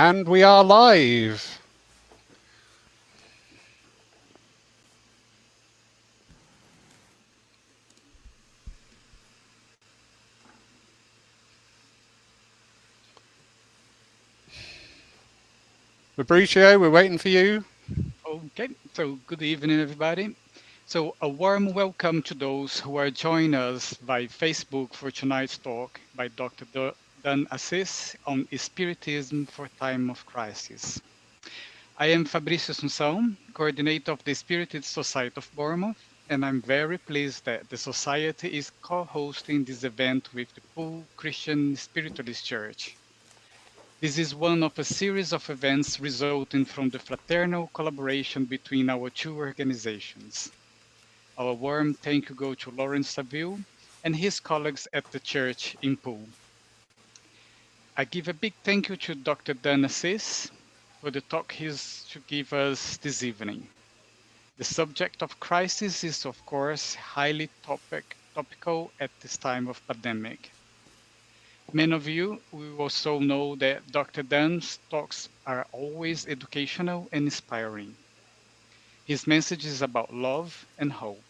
And we are live. Fabricio, we're waiting for you. Okay, so good evening, everybody. So, a warm welcome to those who are joining us by Facebook for tonight's talk by Dr. Dan Assis on Spiritism for Time of Crisis. I am Fabrício Assunção, coordinator of the Spiritist Society of Bournemouth, and I'm very pleased that the Society is co hosting this event with the Poole Christian Spiritualist Church. This is one of a series of events resulting from the fraternal collaboration between our two organizations. Our warm thank you go to Lawrence Saville and his colleagues at the church in Poole. I give a big thank you to Dr. Dan Assis for the talk he's to give us this evening. The subject of crisis is, of course, highly topical at this time of pandemic. Many of you will also know that Dr. Dan's talks are always educational and inspiring. His message is about love and hope.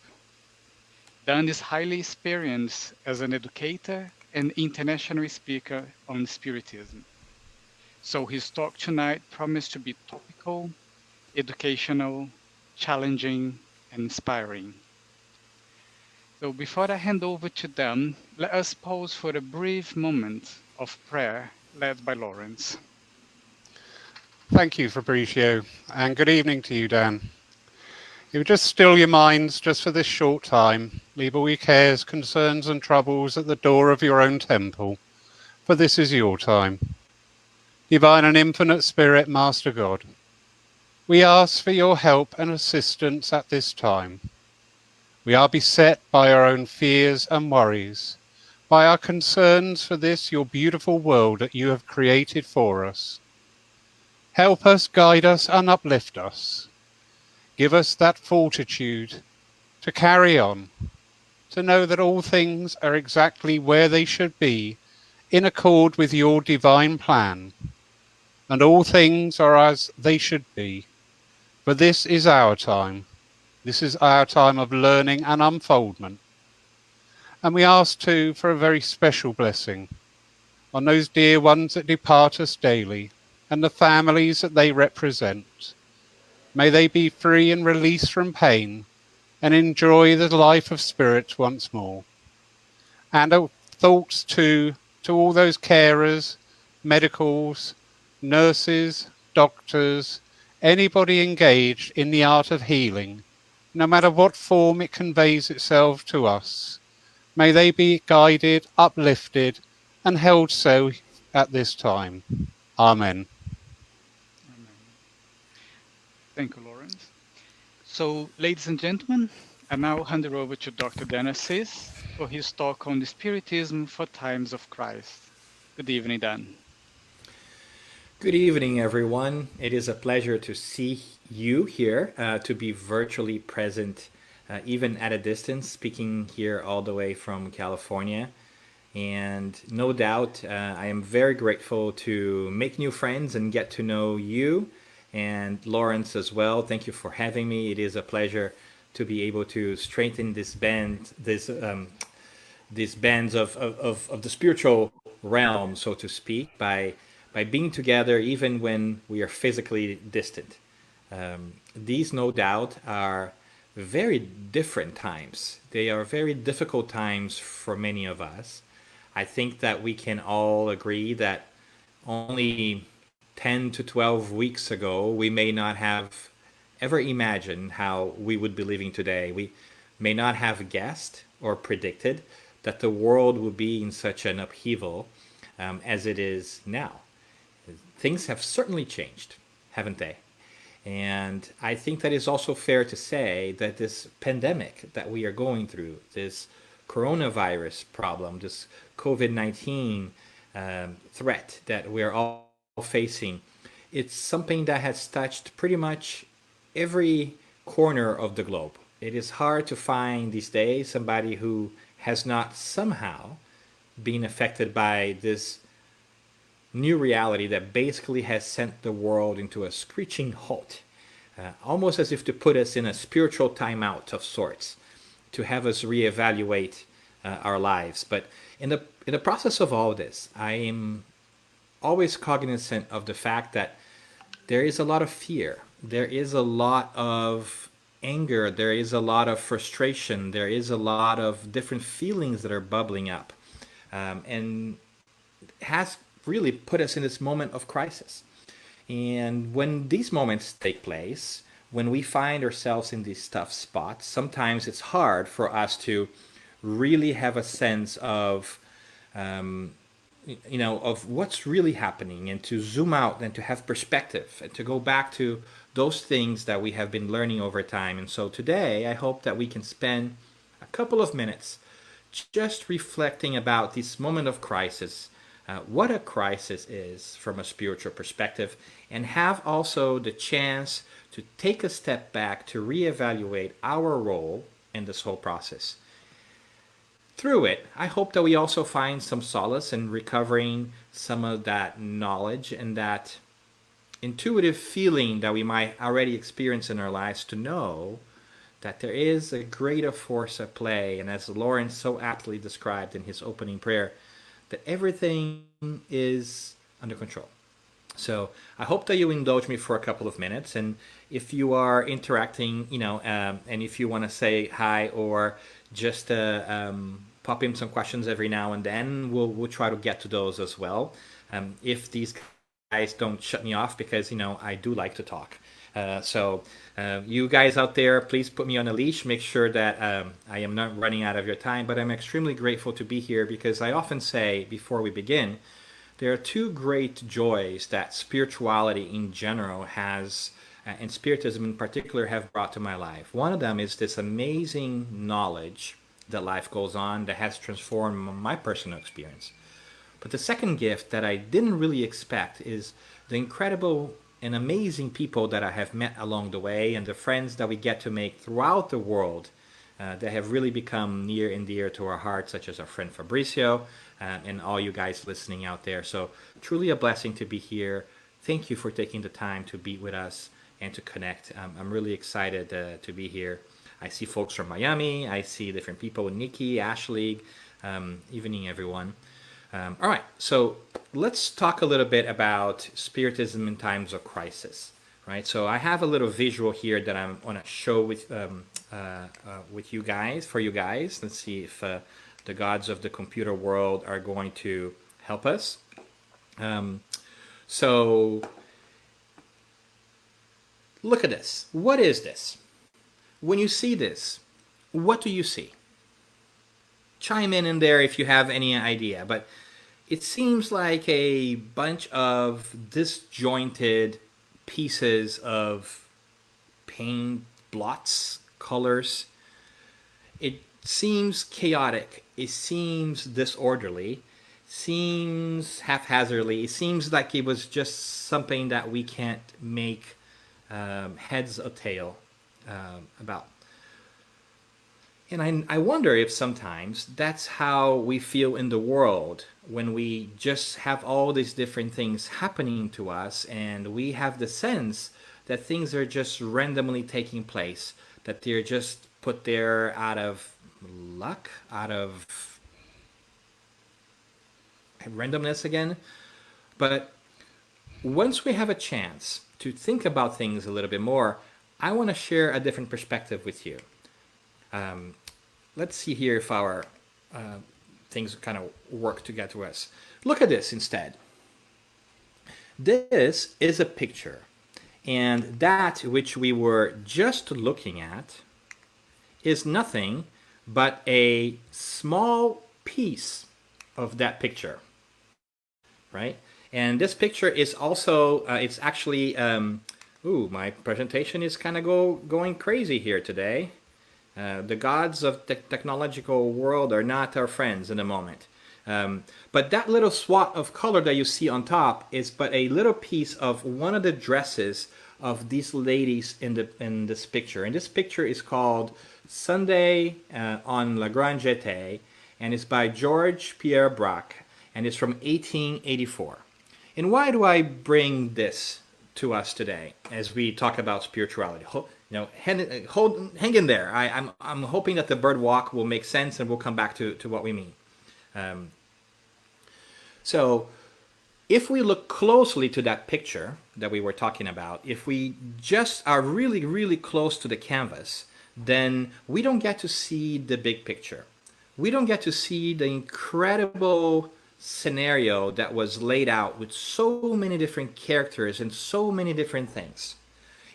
Dan is highly experienced as an educator and international speaker on Spiritism. So his talk tonight promised to be topical, educational, challenging, and inspiring. So before I hand over to Dan, let us pause for a brief moment of prayer led by Lawrence. Thank you, Fabricio, and good evening to you, Dan. You just still your minds just for this short time. Leave all your cares, concerns, and troubles at the door of your own temple, for this is your time. Divine and infinite Spirit, Master God, we ask for your help and assistance at this time. We are beset by our own fears and worries, by our concerns for this, your beautiful world that you have created for us. Help us, guide us, and uplift us. Give us that fortitude to carry on, to know that all things are exactly where they should be, in accord with your divine plan, and all things are as they should be. For this is our time. This is our time of learning and unfoldment. And we ask too for a very special blessing on those dear ones that depart us daily and the families that they represent. May they be free and released from pain and enjoy the life of spirit once more. And thoughts too to all those carers, medicals, nurses, doctors, anybody engaged in the art of healing, no matter what form it conveys itself to us. May they be guided, uplifted, and held so at this time. Amen. Amen. Thank you, Lawrence. So, ladies and gentlemen, I now hand it over to Dr. Dan Assis for his talk on the Spiritism for Times of Christ. Good evening, Dan. Good evening, everyone. It is a pleasure to see you here, to be virtually present, even at a distance, speaking here all the way from California. And no doubt, I am very grateful to make new friends and get to know you and Lawrence as well. Thank you for having me. It is a pleasure to be able to strengthen these bands of the spiritual realm, so to speak, by being together even when we are physically distant. These, no doubt, are very different times. They are very difficult times for many of us. I think that we can all agree that only 10 to 12 weeks ago, we may not have ever imagined how we would be living today. We may not have guessed or predicted that the world would be in such an upheaval as it is now. Things have certainly changed, haven't they? And I think that it's also fair to say that this pandemic that we are going through, this coronavirus problem, this COVID-19 threat that we're all facing, it's something that has touched pretty much every corner of the globe. It is hard to find these days somebody who has not somehow been affected by this new reality that basically has sent the world into a screeching halt, almost as if to put us in a spiritual timeout of sorts, to have us reevaluate our lives. But in the process of all this, I am always cognizant of the fact that there is a lot of fear, there is a lot of anger, there is a lot of frustration, there is a lot of different feelings that are bubbling up, and has really put us in this moment of crisis. And when these moments take place, when we find ourselves in these tough spots, sometimes it's hard for us to really have a sense of of what's really happening, and to zoom out and to have perspective and to go back to those things that we have been learning over time. And so today I hope that we can spend a couple of minutes just reflecting about this moment of crisis, what a crisis is from a spiritual perspective, and have also the chance to take a step back to reevaluate our role in this whole process. Through it, I hope that we also find some solace in recovering some of that knowledge and that intuitive feeling that we might already experience in our lives, to know that there is a greater force at play, and as Lawrence so aptly described in his opening prayer, that everything is under control. So I hope that you indulge me for a couple of minutes, and if you are interacting, and if you want to say hi or just pop in some questions every now and then, we'll try to get to those as well. If these guys don't shut me off, because I do like to talk. So you guys out there, please put me on a leash. Make sure that I am not running out of your time. But I'm extremely grateful to be here, because I often say before we begin, there are two great joys that spirituality in general has, and Spiritism in particular, have brought to my life. One of them is this amazing knowledge that life goes on that has transformed my personal experience. But the second gift that I didn't really expect is the incredible and amazing people that I have met along the way, and the friends that we get to make throughout the world that have really become near and dear to our hearts, such as our friend Fabricio, and all you guys listening out there. So truly a blessing to be here. Thank you for taking the time to be with us and to connect. I'm really excited to be here. I see folks from Miami. I see different people, Nikki, Ashley. Evening, everyone. All right, so let's talk a little bit about Spiritism in times of crisis, right? So I have a little visual here that I want to show with you guys, for you guys. Let's see if the gods of the computer world are going to help us. So look at this. What is this? When you see this, what do you see? Chime in there if you have any idea, but it seems like a bunch of disjointed pieces of paint, blots, colors. It seems chaotic. It seems disorderly. Seems haphazardly. It seems like it was just something that we can't make heads or tail about. And I wonder if sometimes that's how we feel in the world, when we just have all these different things happening to us, and we have the sense that things are just randomly taking place, that they're just put there out of luck, out of randomness again. But once we have a chance to think about things a little bit more, I want to share a different perspective with you. Let's see here if our things kind of work together to us. Look at this instead. This is a picture, and that which we were just looking at is nothing but a small piece of that picture, right? And this picture is also, it's actually, my presentation is kind of going crazy here today. The gods of the technological world are not our friends in the moment. But that little swat of color that you see on top is but a little piece of one of the dresses of these ladies in this picture. And this picture is called Sunday on La Grande Jetée, and it's by George Pierre Braque, and it's from 1884. And why do I bring this to us today as we talk about spirituality? Hang in there. I'm hoping that the bird walk will make sense and we'll come back to what we mean. Um, so, if we look closely to that picture that we were talking about, if we just are really, really close to the canvas, then we don't get to see the big picture. We don't get to see the incredible scenario that was laid out with so many different characters and so many different things.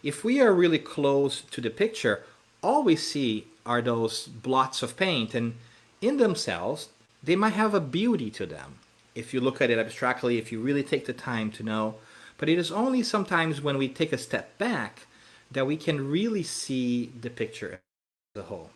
If we are really close to the picture, all we see are those blots of paint, and in themselves, they might have a beauty to them. If you look at it abstractly, if you really take the time to know, but it is only sometimes when we take a step back that we can really see the picture as a whole.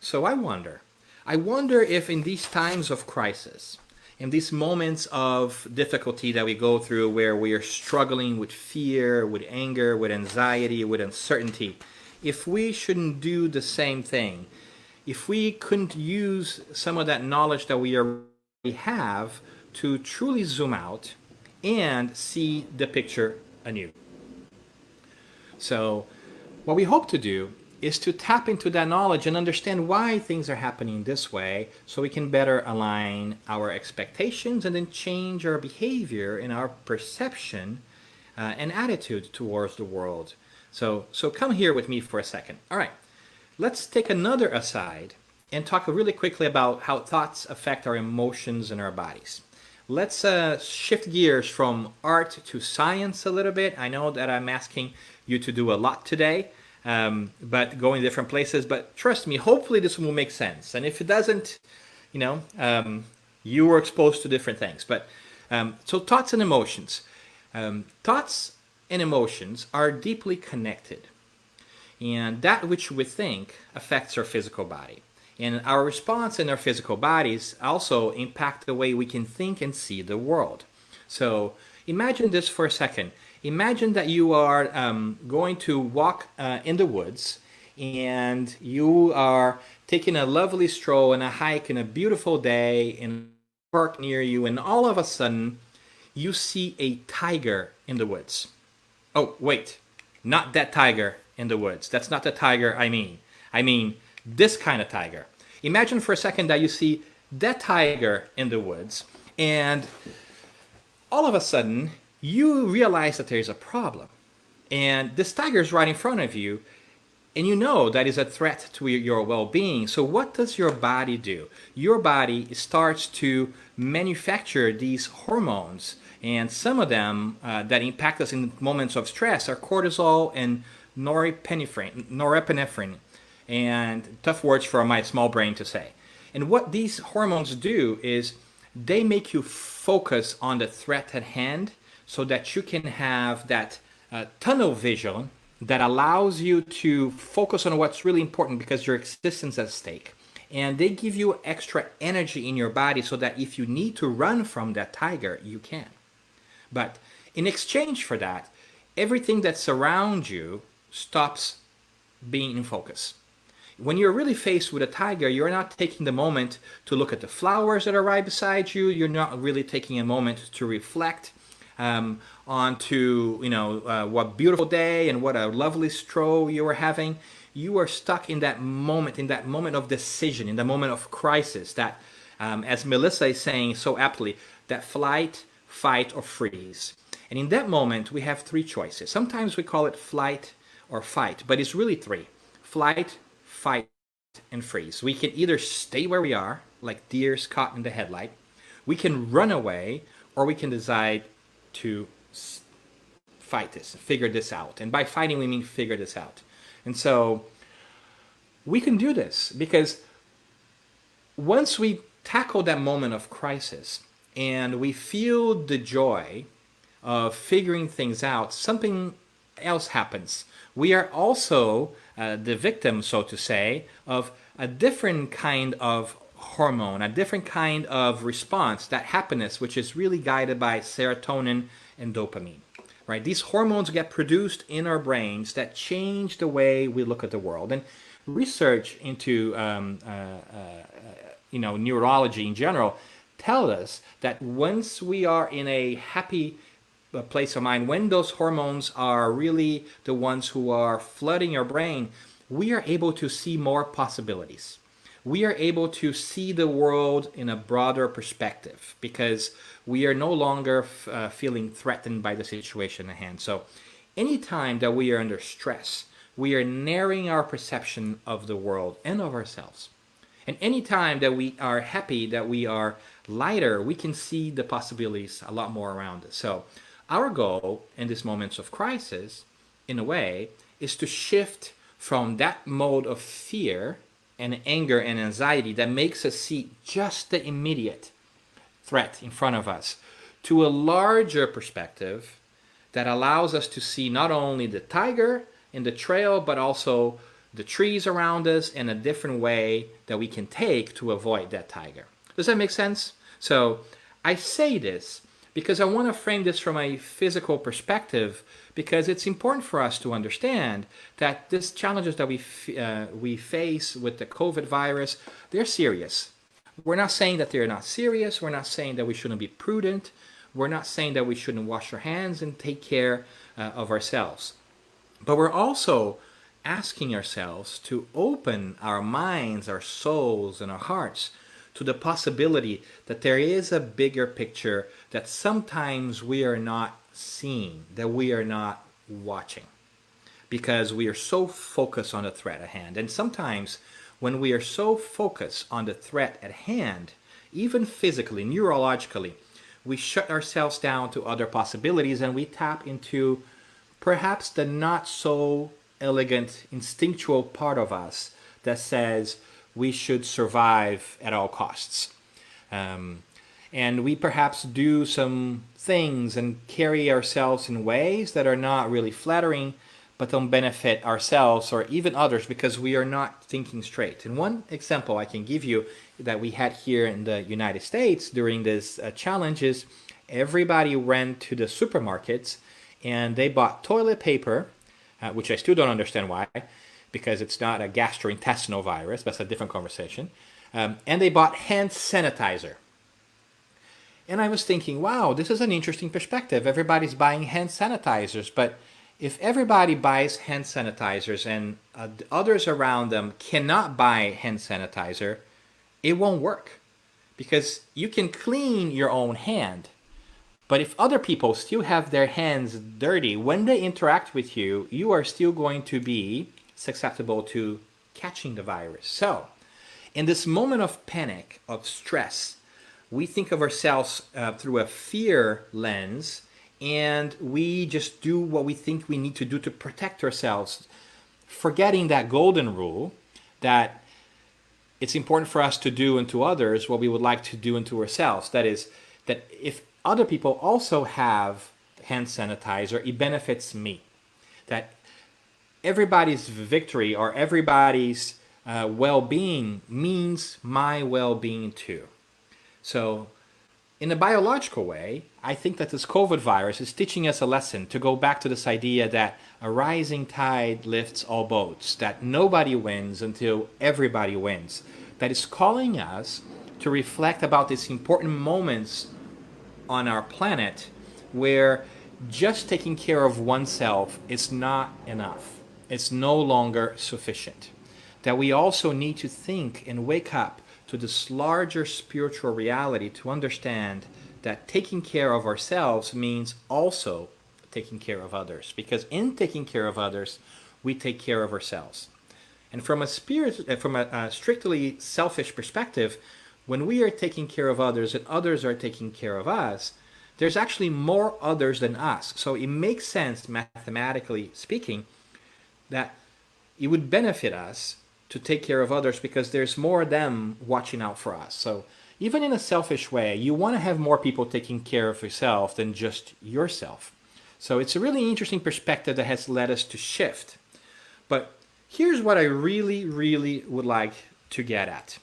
So I wonder if in these times of crisis, in these moments of difficulty that we go through where we are struggling with fear, with anger, with anxiety, with uncertainty, if we shouldn't do the same thing, if we couldn't use some of that knowledge that we already have to truly zoom out and see the picture anew. So what we hope to do is to tap into that knowledge and understand why things are happening this way so we can better align our expectations and then change our behavior and our perception and attitude towards the world. So come here with me for a second. All right, let's take another aside and talk really quickly about how thoughts affect our emotions and our bodies. Let's shift gears from art to science a little bit. I know that I'm asking you to do a lot today, but going different places. But trust me, hopefully this will make sense. And if it doesn't, you were exposed to different things. But so thoughts and emotions. Thoughts and emotions are deeply connected. And that which we think affects our physical body. And our response in our physical bodies also impact the way we can think and see the world. So imagine this for a second. Imagine that you are going to walk in the woods and you are taking a lovely stroll and a hike in a beautiful day in a park near you, and all of a sudden you see a tiger in the woods. Oh, wait, not that tiger in the woods. That's not the tiger I mean. I mean this kind of tiger. Imagine for a second that you see that tiger in the woods, and all of a sudden you realize that there's a problem. And this tiger is right in front of you, and you know that is a threat to your well-being. So what does your body do? Your body starts to manufacture these hormones, and some of them that impact us in moments of stress are cortisol and norepinephrine. And tough words for my small brain to say. And what these hormones do is they make you focus on the threat at hand so that you can have that tunnel vision that allows you to focus on what's really important because your existence is at stake. And they give you extra energy in your body so that if you need to run from that tiger, you can. But in exchange for that, everything that's around you stops being in focus. When you're really faced with a tiger, you're not taking the moment to look at the flowers that are right beside you. You're not really taking a moment to reflect onto, what beautiful day and what a lovely stroll you were having. You are stuck in that moment of decision, in the moment of crisis that, as Melissa is saying so aptly, that flight, fight, or freeze. And in that moment, we have three choices. Sometimes we call it flight or fight, but it's really three. Flight, fight, and freeze. We can either stay where we are, like deers caught in the headlight. We can run away, or we can decide to fight this, figure this out. And by fighting, we mean figure this out. And so we can do this because once we tackle that moment of crisis and we feel the joy of figuring things out, something else happens. We are also the victim, so to say, of a different kind of hormone, a different kind of response, that happiness, which is really guided by serotonin and dopamine. Right? These hormones get produced in our brains that change the way we look at the world. And research into neurology in general tell us that once we are in a happy place of mind, when those hormones are really the ones who are flooding your brain, we are able to see more possibilities. We are able to see the world in a broader perspective because we are no longer feeling threatened by the situation at hand. So anytime that we are under stress, we are narrowing our perception of the world and of ourselves. And anytime that we are happy, that we are lighter, we can see the possibilities a lot more around us. So our goal in these moments of crisis, in a way, is to shift from that mode of fear and anger and anxiety that makes us see just the immediate threat in front of us to a larger perspective that allows us to see not only the tiger in the trail, but also the trees around us in a different way that we can take to avoid that tiger. Does that make sense? So I say this because I want to frame this from a physical perspective, because it's important for us to understand that these challenges that we face with the COVID virus, they're serious. We're not saying that they're not serious. We're not saying that we shouldn't be prudent. We're not saying that we shouldn't wash our hands and take care of ourselves. But we're also asking ourselves to open our minds, our souls, and our hearts to the possibility that there is a bigger picture that sometimes we are not seeing, that we are not watching, because we are so focused on the threat at hand. And sometimes when we are so focused on the threat at hand, even physically, neurologically, we shut ourselves down to other possibilities and we tap into perhaps the not so elegant, instinctual part of us that says we should survive at all costs. And we perhaps do some things and carry ourselves in ways that are not really flattering, but don't benefit ourselves or even others because we are not thinking straight. And one example I can give you that we had here in the United States during this challenge is everybody went to the supermarkets and they bought toilet paper, which I still don't understand why, because it's not a gastrointestinal virus. That's a different conversation. And they bought hand sanitizer. And I was thinking, wow, this is an interesting perspective. Everybody's buying hand sanitizers, but if everybody buys hand sanitizers and others around them cannot buy hand sanitizer, it won't work. Because you can clean your own hand, but if other people still have their hands dirty, when they interact with you, you are still going to be susceptible to catching the virus. So, in this moment of panic, of stress, we think of ourselves through a fear lens, and we just do what we think we need to do to protect ourselves, forgetting that golden rule that it's important for us to do unto others what we would like to do unto ourselves. That is, that if other people also have hand sanitizer, it benefits me. That everybody's victory or everybody's well-being means my well-being too. So in a biological way, I think that this COVID virus is teaching us a lesson to go back to this idea that a rising tide lifts all boats, that nobody wins until everybody wins. That is calling us to reflect about these important moments on our planet where just taking care of oneself is not enough. It's no longer sufficient. That we also need to think and wake up to this larger spiritual reality to understand that taking care of ourselves means also taking care of others. Because in taking care of others, we take care of ourselves. And from a strictly selfish perspective, when we are taking care of others and others are taking care of us, there's actually more others than us. So it makes sense, mathematically speaking, that it would benefit us to take care of others because there's more of them watching out for us. So even in a selfish way, you want to have more people taking care of yourself than just yourself. So it's a really interesting perspective that has led us to shift. But here's what I really, really would like to get at,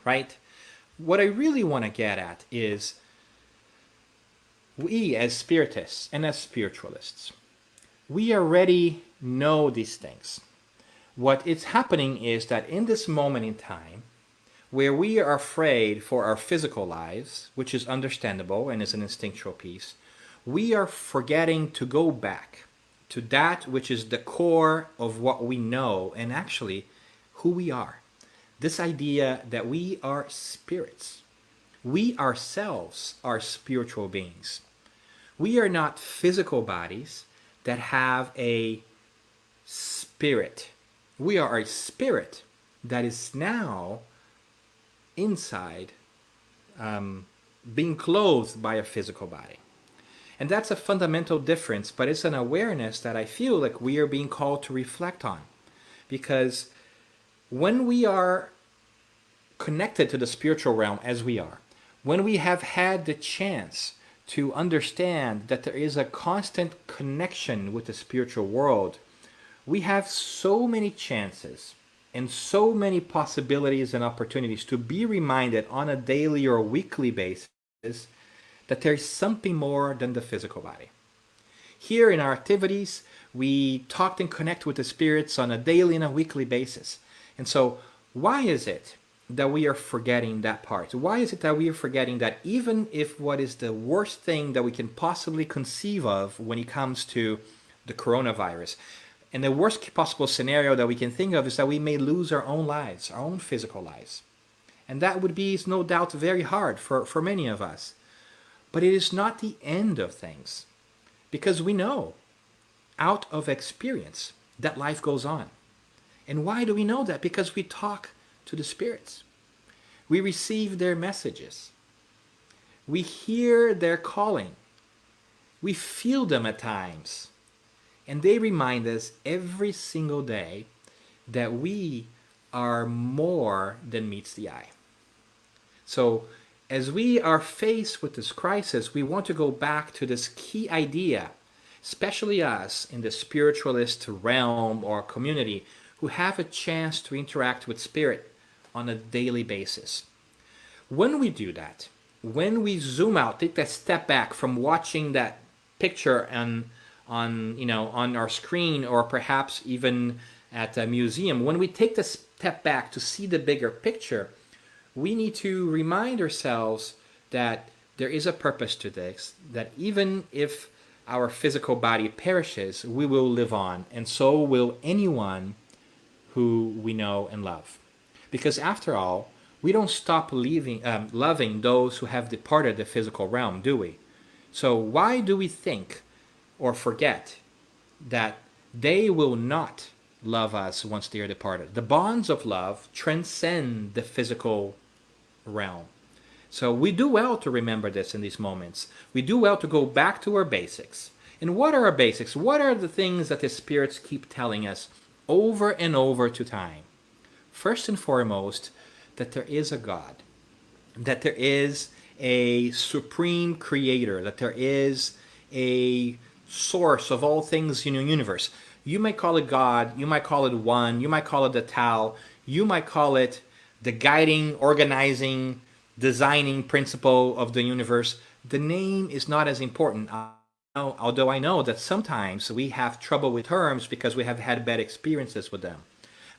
right? What I really want to get at is we as spiritists and as spiritualists, we already know these things. What is happening is that in this moment in time, where we are afraid for our physical lives, which is understandable and is an instinctual piece, we are forgetting to go back to that which is the core of what we know and actually who we are. This idea that we are spirits. We ourselves are spiritual beings. We are not physical bodies that have a spirit. We are a spirit that is now inside, being clothed by a physical body. And that's a fundamental difference, but it's an awareness that I feel like we are being called to reflect on. Because when we are connected to the spiritual realm as we are, when we have had the chance to understand that there is a constant connection with the spiritual world, we have so many chances and so many possibilities and opportunities to be reminded on a daily or weekly basis that there is something more than the physical body. Here in our activities, we talk and connect with the spirits on a daily and a weekly basis. And so, why is it that we are forgetting that part? Why is it that we are forgetting that even if what is the worst thing that we can possibly conceive of when it comes to the coronavirus, and the worst possible scenario that we can think of is that we may lose our own lives, our own physical lives. And that would be, no doubt, very hard for many of us. But it is not the end of things, because we know out of experience that life goes on. And why do we know that? Because we talk to the spirits. We receive their messages. We hear their calling. We feel them at times. And they remind us every single day that we are more than meets the eye. So, as we are faced with this crisis, we want to go back to this key idea, especially us in the spiritualist realm or community who have a chance to interact with spirit on a daily basis. When we do that, when we zoom out, take that step back from watching that picture on our screen or perhaps even at a museum, when we take the step back to see the bigger picture, we need to remind ourselves that there is a purpose to this, that even if our physical body perishes, we will live on, and so will anyone who we know and love. Because after all, we don't stop loving those who have departed the physical realm, do we? So why do we think or forget that they will not love us once they are departed? The bonds of love transcend the physical realm. So we do well to remember this in these moments. We do well to go back to our basics. And what are our basics? What are the things that the spirits keep telling us over and over to time? First and foremost, that there is a God, that there is a supreme creator, that there is a source of all things in the universe. You might call it God, you might call it One, you might call it the Tao, you might call it the guiding, organizing, designing principle of the universe. The name is not as important, although I know that sometimes we have trouble with terms because we have had bad experiences with them.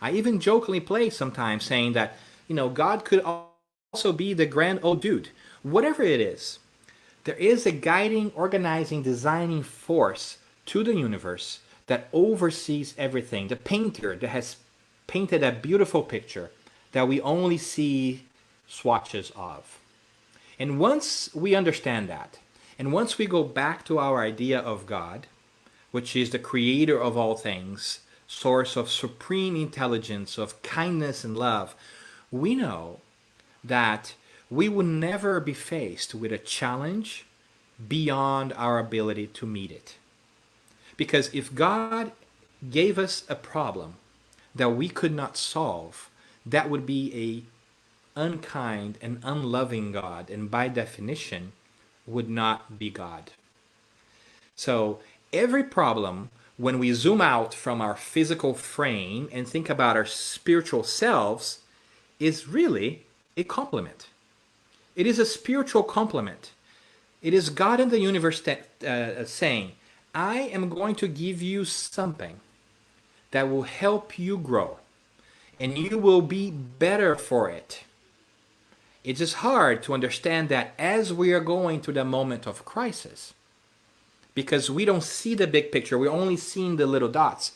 I even jokingly play sometimes saying that, God could also be the grand old dude. Whatever it is, there is a guiding, organizing, designing force to the universe that oversees everything. The painter that has painted a beautiful picture that we only see swatches of. And once we understand that, and once we go back to our idea of God, which is the creator of all things, source of supreme intelligence, of kindness and love, we know that we will never be faced with a challenge beyond our ability to meet it. Because if God gave us a problem that we could not solve, that would be a unkind and unloving God, and by definition would not be God. So every problem, when we zoom out from our physical frame and think about our spiritual selves, is really a compliment. It is a spiritual compliment. It is God in the universe saying, I am going to give you something that will help you grow, and you will be better for it. It is hard to understand that as we are going through the moment of crisis. because we don't see the big picture. We're only seeing the little dots.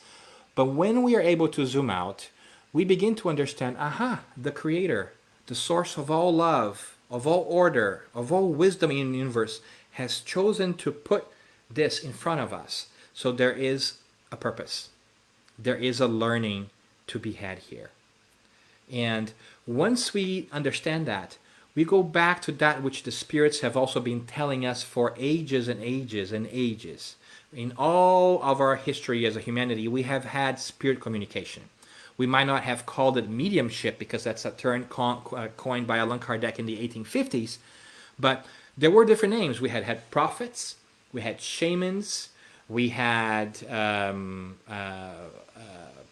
But when we are able to zoom out, we begin to understand, aha, the creator, the source of all love, of all order, of all wisdom in the universe, has chosen to put this in front of us. So there is a purpose. There is a learning to be had here. And once we understand that, we go back to that which the spirits have also been telling us for ages and ages and ages. In all of our history as a humanity, we have had spirit communication. We might not have called it mediumship because that's a term coined by Allan Kardec in the 1850s, but there were different names. We had prophets, we had shamans, we had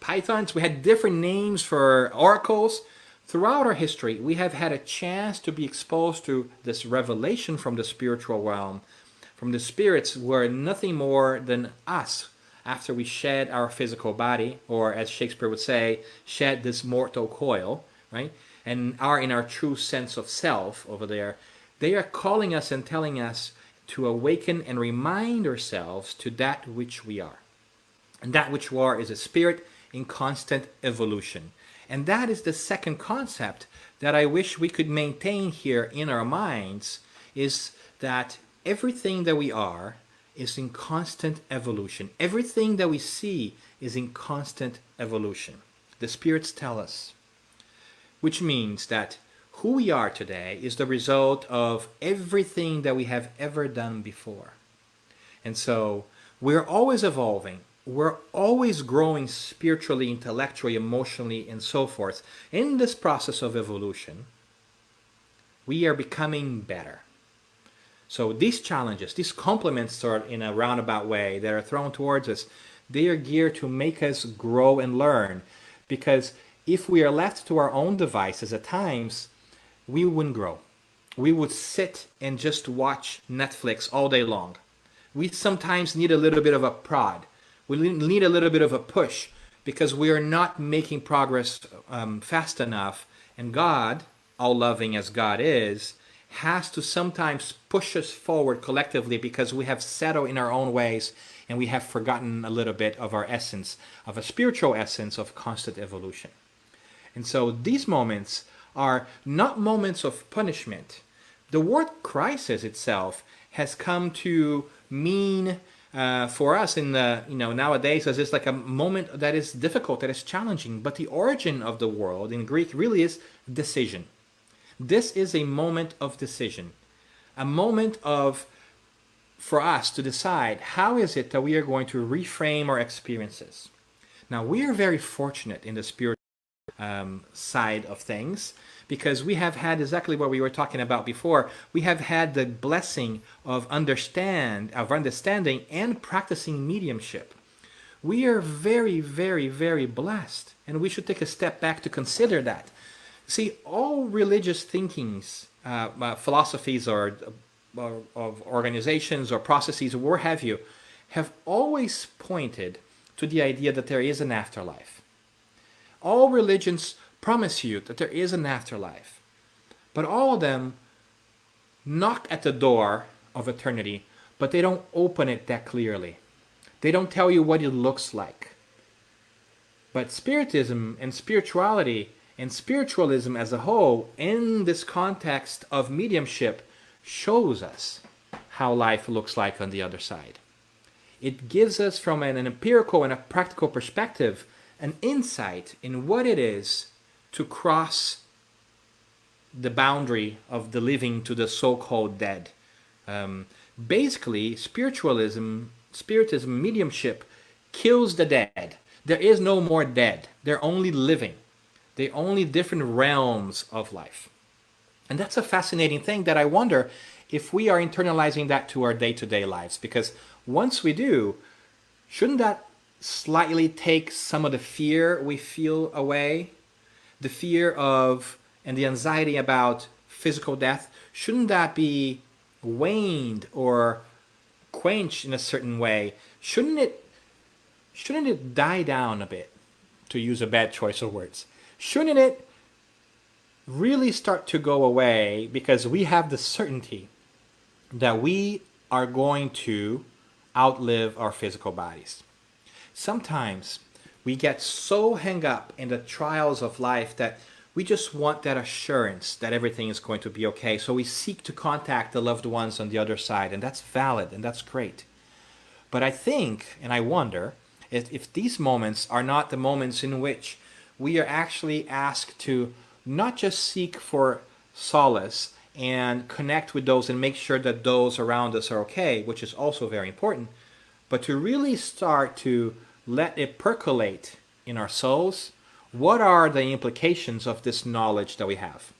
pythons, we had different names for oracles. Throughout our history, we have had a chance to be exposed to this revelation from the spiritual realm, from the spirits who are nothing more than us after we shed our physical body, or as Shakespeare would say, shed this mortal coil, right? And are in our true sense of self over there. They are calling us and telling us to awaken and remind ourselves to that which we are. And that which we are is a spirit in constant evolution. And that is the second concept that I wish we could maintain here in our minds, is that everything that we are is in constant evolution. Everything that we see is in constant evolution. The spirits tell us. Which means that who we are today is the result of everything that we have ever done before. And so we're always evolving. We're always growing spiritually, intellectually, emotionally, and so forth. In this process of evolution, we are becoming better. So these challenges, these compliments sort in a roundabout way that are thrown towards us, they are geared to make us grow and learn. Because if we are left to our own devices at times, we wouldn't grow. We would sit and just watch Netflix all day long. We sometimes need a little bit of a prod. We need a little bit of a push because we are not making progress fast enough. And God, all loving as God is, has to sometimes push us forward collectively because we have settled in our own ways and we have forgotten a little bit of our essence, of a spiritual essence of constant evolution. And so these moments are not moments of punishment. The word crisis itself has come to mean for us in the nowadays as it's like a moment that is difficult, that is challenging. But the origin of the world in Greek really is decision. This is a moment of decision, a moment of for us to decide how is it that we are going to reframe our experiences. Now we are very fortunate in the spiritual side of things, because we have had exactly what we were talking about before. We have had the blessing of understanding and practicing mediumship. We are very, very, very blessed, and we should take a step back to consider that. See, all religious thinkings, philosophies, or of organizations or processes, or what have you, have always pointed to the idea that there is an afterlife. All religions promise you that there is an afterlife, but all of them knock at the door of eternity, but they don't open it that clearly. They don't tell you what it looks like. But Spiritism and spirituality and spiritualism as a whole, in this context of mediumship, shows us how life looks like on the other side. It gives us, from an empirical and a practical perspective, an insight in what it is to cross the boundary of the living to the so-called dead. Basically, Spiritism, mediumship, kills the dead. There is no more dead. They're only living. They're only different realms of life. And that's a fascinating thing that I wonder if we are internalizing that to our day-to-day lives. Because once we do, shouldn't that slightly take some of the fear we feel away? The fear of and the anxiety about physical death, shouldn't that be waned or quenched in a certain way? Shouldn't it die down a bit, to use a bad choice of words? Shouldn't it really start to go away because we have the certainty that we are going to outlive our physical bodies. Sometimes we get so hung up in the trials of life that we just want that assurance that everything is going to be okay. So we seek to contact the loved ones on the other side, and that's valid and that's great. But I think, and I wonder, if these moments are not the moments in which we are actually asked to not just seek for solace and connect with those and make sure that those around us are okay, which is also very important, but to really start to let it percolate in our souls. What are the implications of this knowledge that we have?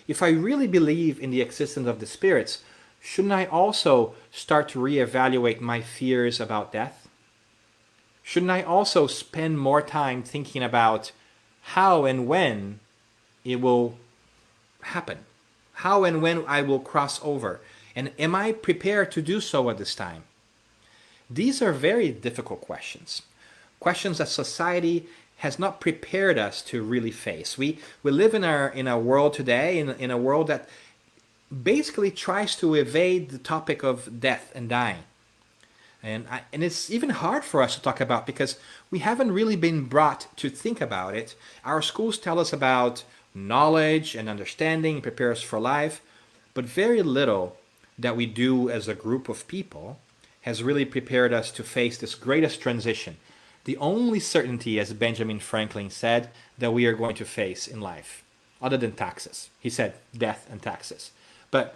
If I really believe in the existence of the spirits, shouldn't I also start to reevaluate my fears about death? Shouldn't I also spend more time thinking about how and when it will happen? How and when I will cross over? And am I prepared to do so at this time? These are very difficult questions. Questions that society has not prepared us to really face. We live in a world today, in a world that basically tries to evade the topic of death and dying. And it's even hard for us to talk about because we haven't really been brought to think about it. Our schools tell us about knowledge and understanding, prepare us for life, but very little that we do as a group of people has really prepared us to face this greatest transition. The only certainty, as Benjamin Franklin said, that we are going to face in life, other than taxes. He said death and taxes. But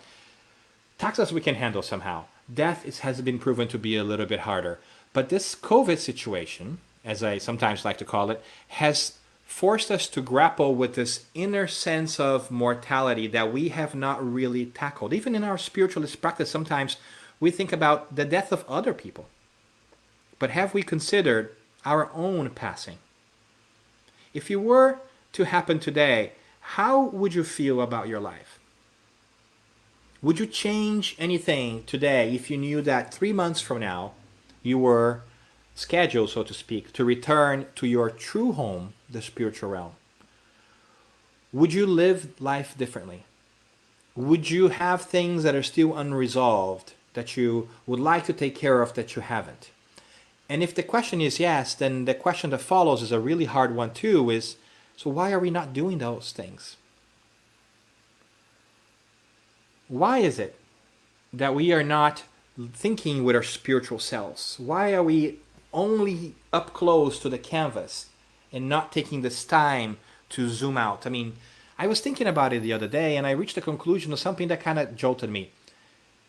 taxes we can handle somehow. Death has been proven to be a little bit harder. But this COVID situation, as I sometimes like to call it, has forced us to grapple with this inner sense of mortality that we have not really tackled. Even in our spiritualist practice, sometimes we think about the death of other people. But have we considered our own passing? If you were to happen today, how would you feel about your life? Would you change anything today if you knew that 3 months from now you were scheduled, so to speak, to return to your true home, the spiritual realm? Would you live life differently? Would you have things that are still unresolved that you would like to take care of that you haven't? And if the question is yes, then the question that follows is a really hard one too, is, so why are we not doing those things? Why is it that we are not thinking with our spiritual selves? Why are we only up close to the canvas and not taking this time to zoom out? I mean, I was thinking about it the other day and I reached the conclusion of something that kind of jolted me.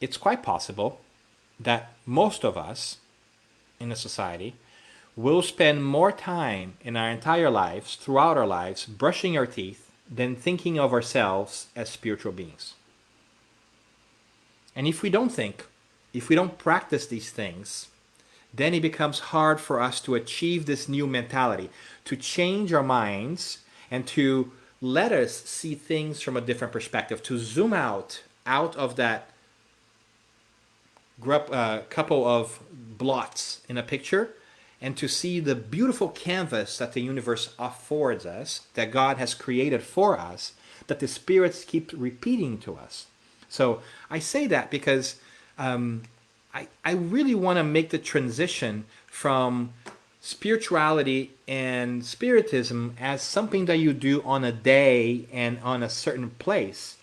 It's quite possible that most of us in a society will spend more time in our entire lives, throughout our lives, brushing our teeth than thinking of ourselves as spiritual beings. And if we don't think, if we don't practice these things, then it becomes hard for us to achieve this new mentality, to change our minds and to let us see things from a different perspective, to zoom out of that couple of blots in a picture and to see the beautiful canvas that the universe affords us, that God has created for us, that the spirits keep repeating to us. So I say that because I really want to make the transition from spirituality and spiritism as something that you do on a day and on a certain place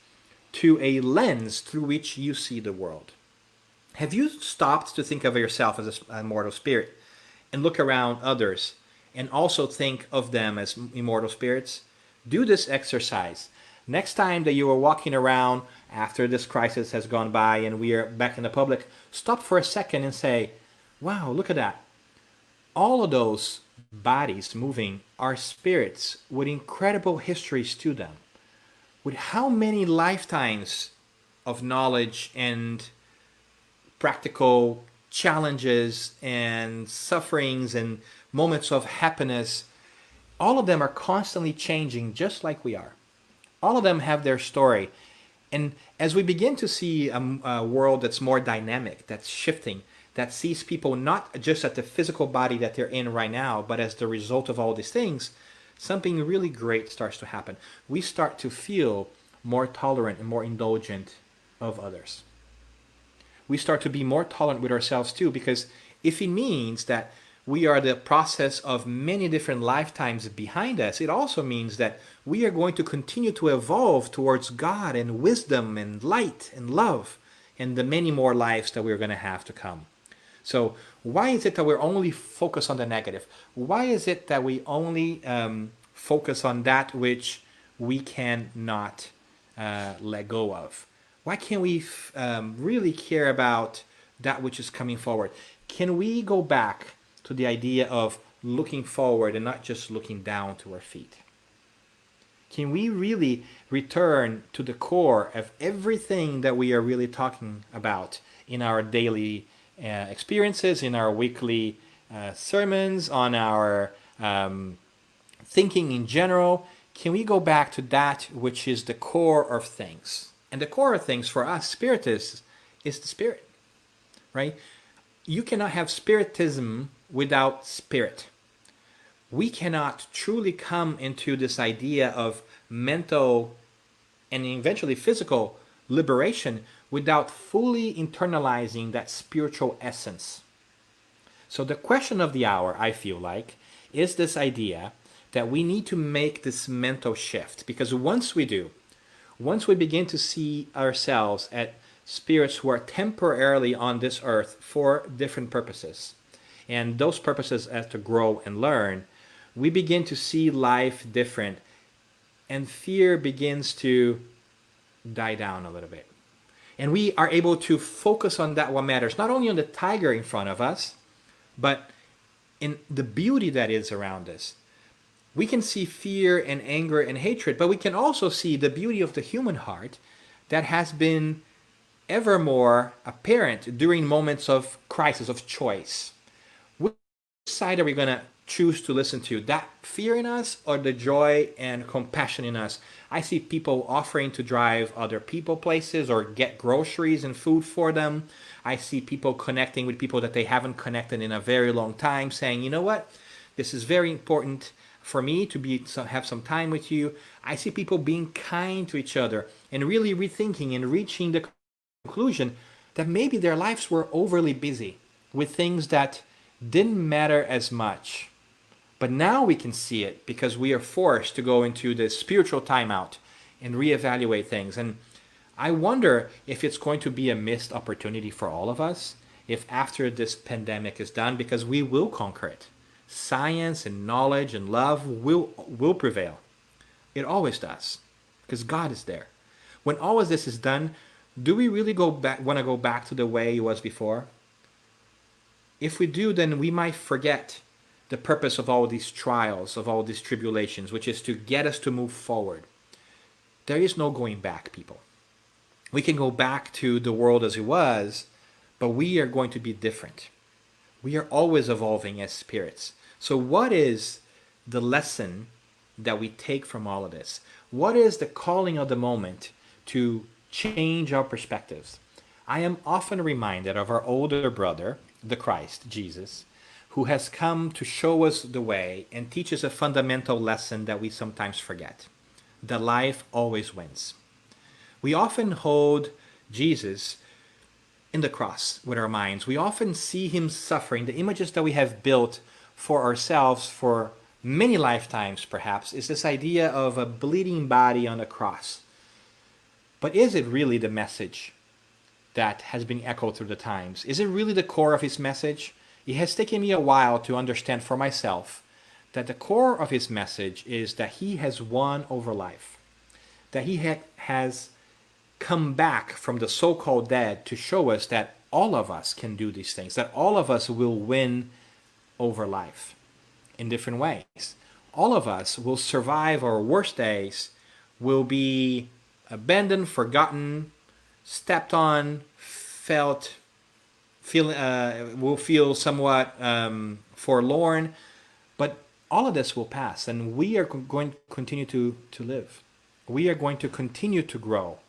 to a lens through which you see the world. Have you stopped to think of yourself as a immortal spirit and look around others and also think of them as immortal spirits? Do this exercise. Next time that you are walking around after this crisis has gone by and we are back in the public, stop for a second and say, wow, look at that. All of those bodies moving are spirits with incredible histories to them, with how many lifetimes of knowledge and practical challenges and sufferings and moments of happiness. All of them are constantly changing just like we are. All of them have their story. And as we begin to see a world that's more dynamic, that's shifting, that sees people not just at the physical body that they're in right now, but as the result of all these things, something really great starts to happen. We start to feel more tolerant and more indulgent of others. we start to be more tolerant with ourselves too, because if it means that we are the process of many different lifetimes behind us, it also means that we are going to continue to evolve towards God and wisdom and light and love and the many more lives that we're going to have to come. So why is it that we're only focused on the negative? Why is it that we only focus on that which we cannot let go of? Why can't we really care about that which is coming forward? Can we go back to the idea of looking forward and not just looking down to our feet? Can we really return to the core of everything that we are really talking about in our daily experiences, in our weekly sermons, on our thinking in general? Can we go back to that which is the core of things? And the core of things for us, Spiritists, is the Spirit, right? You cannot have Spiritism without Spirit. We cannot truly come into this idea of mental and eventually physical liberation without fully internalizing that spiritual essence. So the question of the hour, I feel like, is this idea that we need to make this mental shift. Because once we do, once we begin to see ourselves as spirits who are temporarily on this earth for different purposes, and those purposes are to grow and learn, we begin to see life different, and fear begins to die down a little bit. And we are able to focus on that what matters, not only on the tiger in front of us, but in the beauty that is around us. We can see fear and anger and hatred, but we can also see the beauty of the human heart that has been ever more apparent during moments of crisis, of choice. Which side are we going to choose to listen to? That fear in us or the joy and compassion in us? I see people offering to drive other people places or get groceries and food for them. I see people connecting with people that they haven't connected in a very long time, saying, you know what, this is very important for me to have some time with you. I see people being kind to each other and really rethinking and reaching the conclusion that maybe their lives were overly busy with things that didn't matter as much. But now we can see it because we are forced to go into this spiritual timeout and reevaluate things. And I wonder if it's going to be a missed opportunity for all of us if after this pandemic is done, because we will conquer it. Science and knowledge and love will prevail. It always does, because God is there. When all of this is done, do we really want to go back to the way it was before? If we do, then we might forget the purpose of all these trials, of all these tribulations, which is to get us to move forward. There is no going back, people. We can go back to the world as it was, but we are going to be different. We are always evolving as spirits. So what is the lesson that we take from all of this? What is the calling of the moment to change our perspectives? I am often reminded of our older brother, the Christ, Jesus, who has come to show us the way and teach us a fundamental lesson that we sometimes forget. That life always wins. We often hold Jesus in the cross with our minds. We often see him suffering. The images that we have built for ourselves for many lifetimes, perhaps, is this idea of a bleeding body on a cross. But is it really the message that has been echoed through the times? Is it really the core of his message? It has taken me a while to understand for myself that the core of his message is that he has won over life, that he has come back from the so-called dead to show us that all of us can do these things, that all of us will win over life in different ways. All of us will survive our worst days, will be abandoned, forgotten, stepped on, will feel somewhat forlorn, but all of this will pass, and we are going to continue to live. We are going to continue to grow.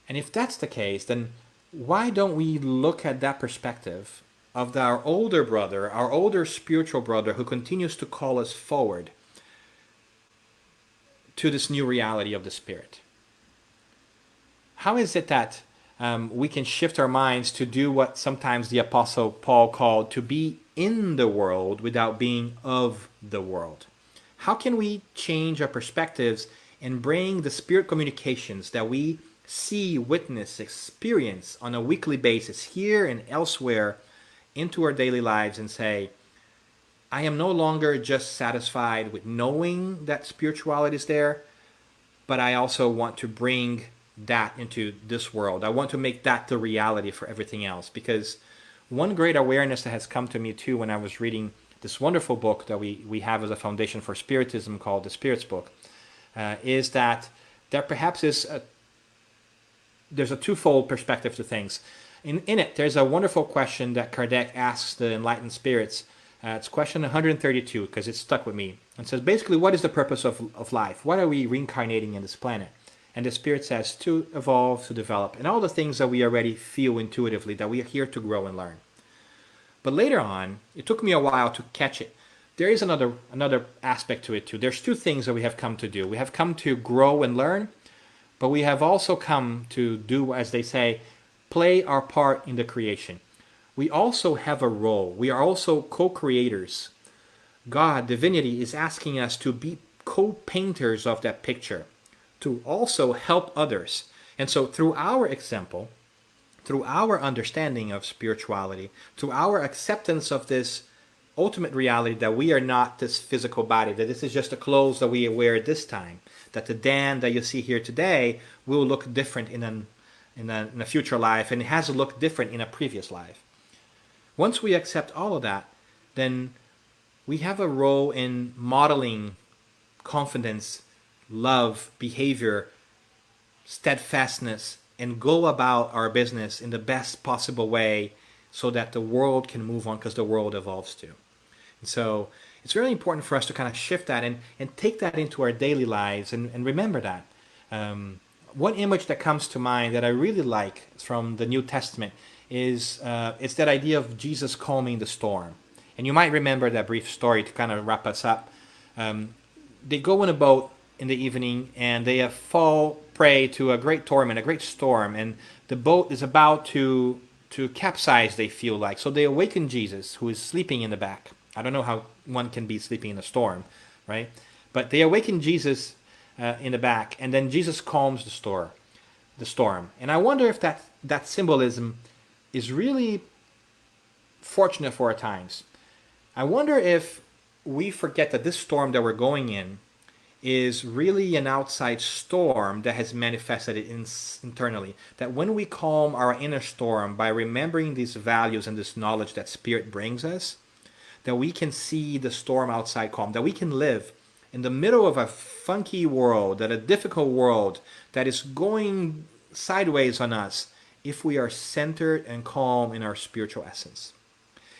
And if that's the case, then why don't we look at that perspective of our older brother, our older spiritual brother, who continues to call us forward to this new reality of the Spirit? How is it that we can shift our minds to do what sometimes the Apostle Paul called to be in the world without being of the world. How can we change our perspectives and bring the spirit communications that we see, witness, experience on a weekly basis here and elsewhere into our daily lives and say, I am no longer just satisfied with knowing that spirituality is there, but I also want to bring that into this world. I want to make that the reality for everything else. Because one great awareness that has come to me too when I was reading this wonderful book that we have as a foundation for Spiritism called the Spirits Book, is that there perhaps is there's a twofold perspective to things. In it, there's a wonderful question that Kardec asks the enlightened spirits. It's question 132 because it stuck with me. It says, basically, what is the purpose of life? Why are we reincarnating in this planet? And the spirit says, to evolve, to develop, and all the things that we already feel intuitively, that we are here to grow and learn. But later on, it took me a while to catch it. There is another aspect to it too. There's two things that we have come to do. We have come to grow and learn, but we have also come to do, as they say, play our part in the creation. We also have a role. We are also co-creators. God, divinity, is asking us to be co-painters of that picture, to also help others. And so through our example, through our understanding of spirituality, through our acceptance of this ultimate reality that we are not this physical body, that this is just the clothes that we wear at this time, that the Dan that you see here today will look different in a future life, and it has to look different in a previous life. Once we accept all of that, then we have a role in modeling confidence, love, behavior, steadfastness, and go about our business in the best possible way so that the world can move on, because the world evolves too. And so it's really important for us to kind of shift that and take that into our daily lives and remember that. One image that comes to mind that I really like from the New Testament is it's that idea of Jesus calming the storm. And you might remember that brief story to kind of wrap us up. They go in a boat in the evening and they fall prey to a great torment, a great storm, and the boat is about to capsize, they feel like. So they awaken Jesus, who is sleeping in the back. I don't know how one can be sleeping in a storm, right? But they awaken Jesus in the back, and then Jesus calms the storm. And I wonder if that symbolism is really fortunate for our times. I wonder if we forget that this storm that we're going in is really an outside storm that has manifested internally. That when we calm our inner storm by remembering these values and this knowledge that Spirit brings us, that we can see the storm outside calm, that we can live in the middle of a funky world, that a difficult world that is going sideways on us, if we are centered and calm in our spiritual essence.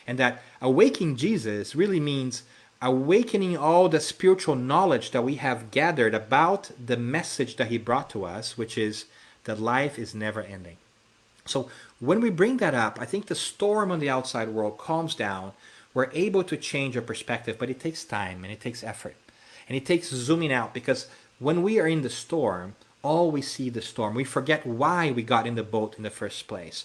And that awakening Jesus really means awakening all the spiritual knowledge that we have gathered about the message that he brought to us, which is that life is never ending. So when we bring that up, I think the storm on the outside world calms down. We're able to change our perspective, but it takes time and it takes effort. And it takes zooming out, because when we are in the storm, all we see the storm. We forget why we got in the boat in the first place.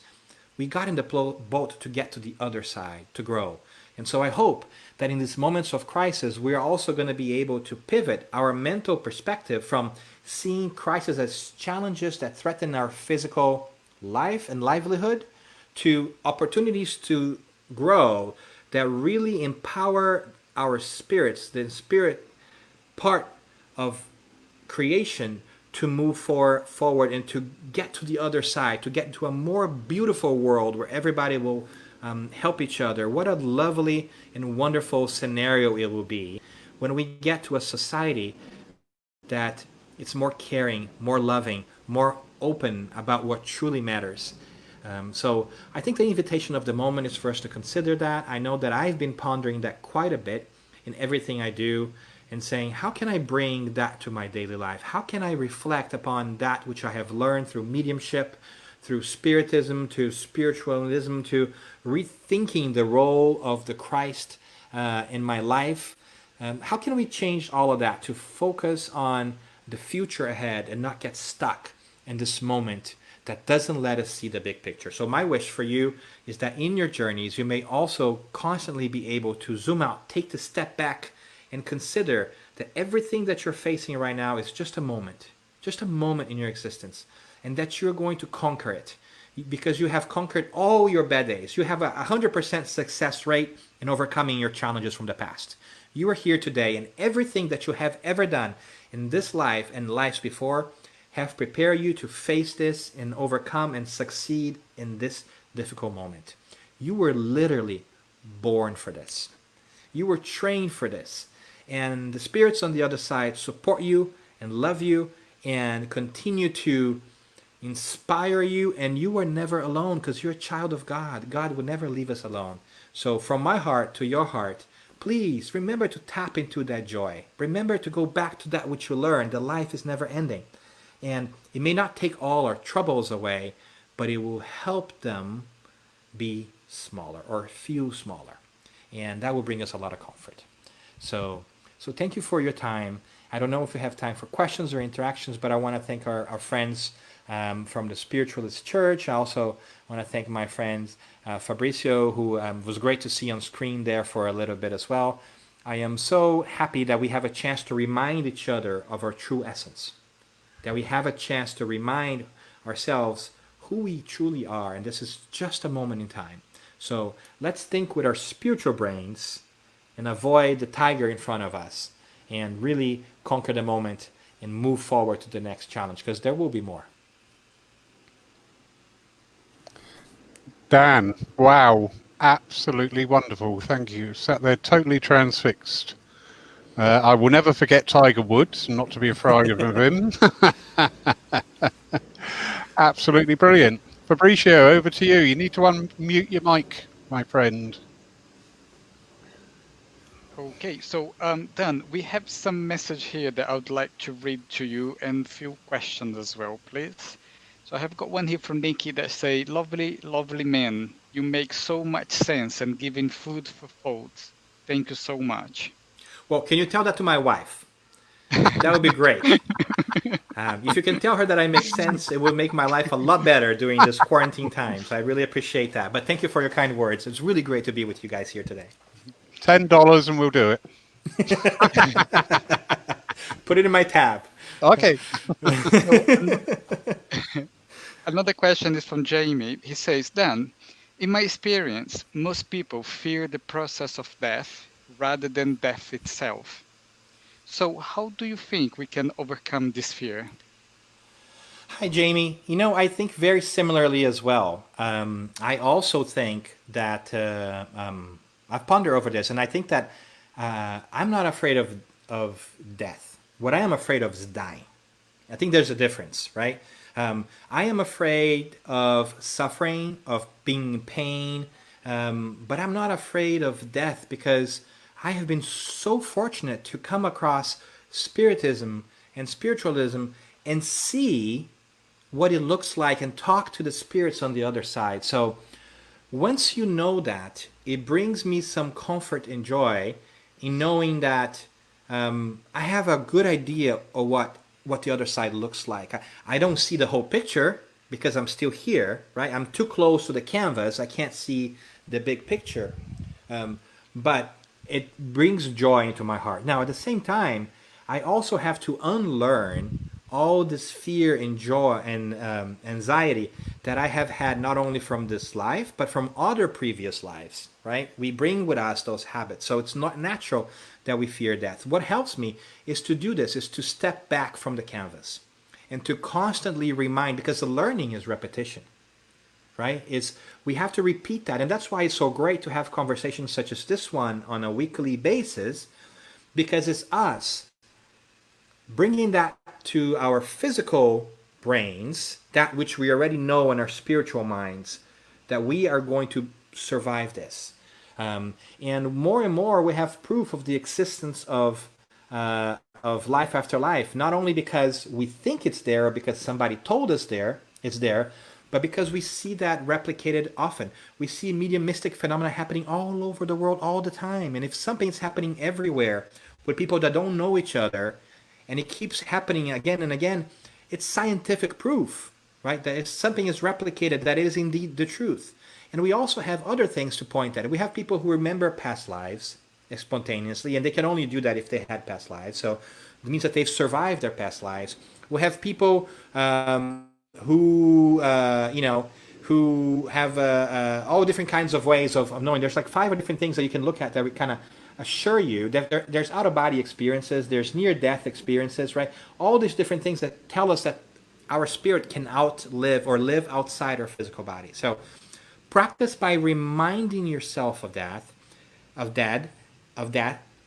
We got in the boat to get to the other side, to grow. And so I hope that in these moments of crisis, we are also going to be able to pivot our mental perspective from seeing crisis as challenges that threaten our physical life and livelihood to opportunities to grow that really empower our spirits, the spirit part of creation, to move forward and to get to the other side, to get to a more beautiful world where everybody will help each other. What a lovely and wonderful scenario it will be when we get to a society that it's more caring, more loving, more open about what truly matters. So I think the invitation of the moment is for us to consider that. I know that I've been pondering that quite a bit in everything I do, and saying, how can I bring that to my daily life? How can I reflect upon that which I have learned through mediumship, through spiritism, to spiritualism, to rethinking the role of the Christ in my life? How can we change all of that to focus on the future ahead and not get stuck in this moment that doesn't let us see the big picture. So my wish for you is that in your journeys, you may also constantly be able to zoom out, take the step back, and consider that everything that you're facing right now is just a moment in your existence, and that you're going to conquer it because you have conquered all your bad days. You have a 100% success rate in overcoming your challenges from the past. You are here today, and everything that you have ever done in this life and lives before have prepared you to face this and overcome and succeed in this difficult moment. You were literally born for this. You were trained for this. And the spirits on the other side support you and love you and continue to inspire you. And you are never alone because you're a child of God. God would never leave us alone. So from my heart to your heart, please remember to tap into that joy. Remember to go back to that which you learned. The life is never ending. And it may not take all our troubles away, but it will help them be smaller or feel smaller. And that will bring us a lot of comfort. So thank you for your time. I don't know if we have time for questions or interactions, but I want to thank our friends from the Spiritualist Church. I also want to thank my friend Fabricio, who was great to see on screen there for a little bit as well. I am so happy that we have a chance to remind each other of our true essence, that we have a chance to remind ourselves who we truly are, and this is just a moment in time. So let's think with our spiritual brains and avoid the tiger in front of us and really conquer the moment and move forward to the next challenge, because there will be more. Dan, wow, absolutely wonderful. Thank you. Sat there totally transfixed. I will never forget Tiger Woods, not to be afraid of him. Absolutely brilliant. Fabricio, over to you. You need to unmute your mic, my friend. Okay, so Dan, we have some message here that I would like to read to you and a few questions as well, please. So I have got one here from Nikki that say, lovely, lovely man, you make so much sense and giving food for thought. Thank you so much. Well, can you tell that to my wife? That would be great. If you can tell her that I make sense, it would make my life a lot better during this quarantine time. So I really appreciate that. But thank you for your kind words. It's really great to be with you guys here today. $10 and we'll do it. Put it in my tab. Okay. Another question is from Jamie. He says, Dan, in my experience, most people fear the process of death rather than death itself. So how do you think we can overcome this fear? Hi, Jamie. I think very similarly as well. I also think that I've pondered over this, and I think that I'm not afraid of death. What I am afraid of is dying. I think there's a difference, right? I am afraid of suffering, of being in pain, but I'm not afraid of death because I have been so fortunate to come across Spiritism and Spiritualism and see what it looks like and talk to the spirits on the other side. So once you know that, it brings me some comfort and joy in knowing that I have a good idea of what the other side looks like. I don't see the whole picture because I'm still here, right? I'm too close to the canvas. I can't see the big picture. But it brings joy into my heart. Now, at the same time, I also have to unlearn all this fear and joy and anxiety that I have had not only from this life, but from other previous lives, right? We bring with us those habits. So it's not natural that we fear death. What helps me is to do this, is to step back from the canvas and to constantly remind, because the learning is repetition, right? We have to repeat that. And that's why it's so great to have conversations such as this one on a weekly basis, because it's us bringing that to our physical brains, that which we already know in our spiritual minds, that we are going to survive this. And more we have proof of the existence of life after life, not only because we think it's there or because somebody told us it's there, but because we see that replicated often. We see mediumistic phenomena happening all over the world all the time. And if something's happening everywhere with people that don't know each other, and it keeps happening again and again, it's scientific proof, right? That if something is replicated, that is indeed the truth. And we also have other things to point at. We have people who remember past lives spontaneously, and they can only do that if they had past lives. So it means that they've survived their past lives. We have people who, who have all different kinds of ways of knowing. There's like 5 different things that you can look at that we kind of assure you that there's out-of-body experiences, there's near-death experiences, right? All these different things that tell us that our spirit can outlive or live outside our physical body. So practice by reminding yourself of that,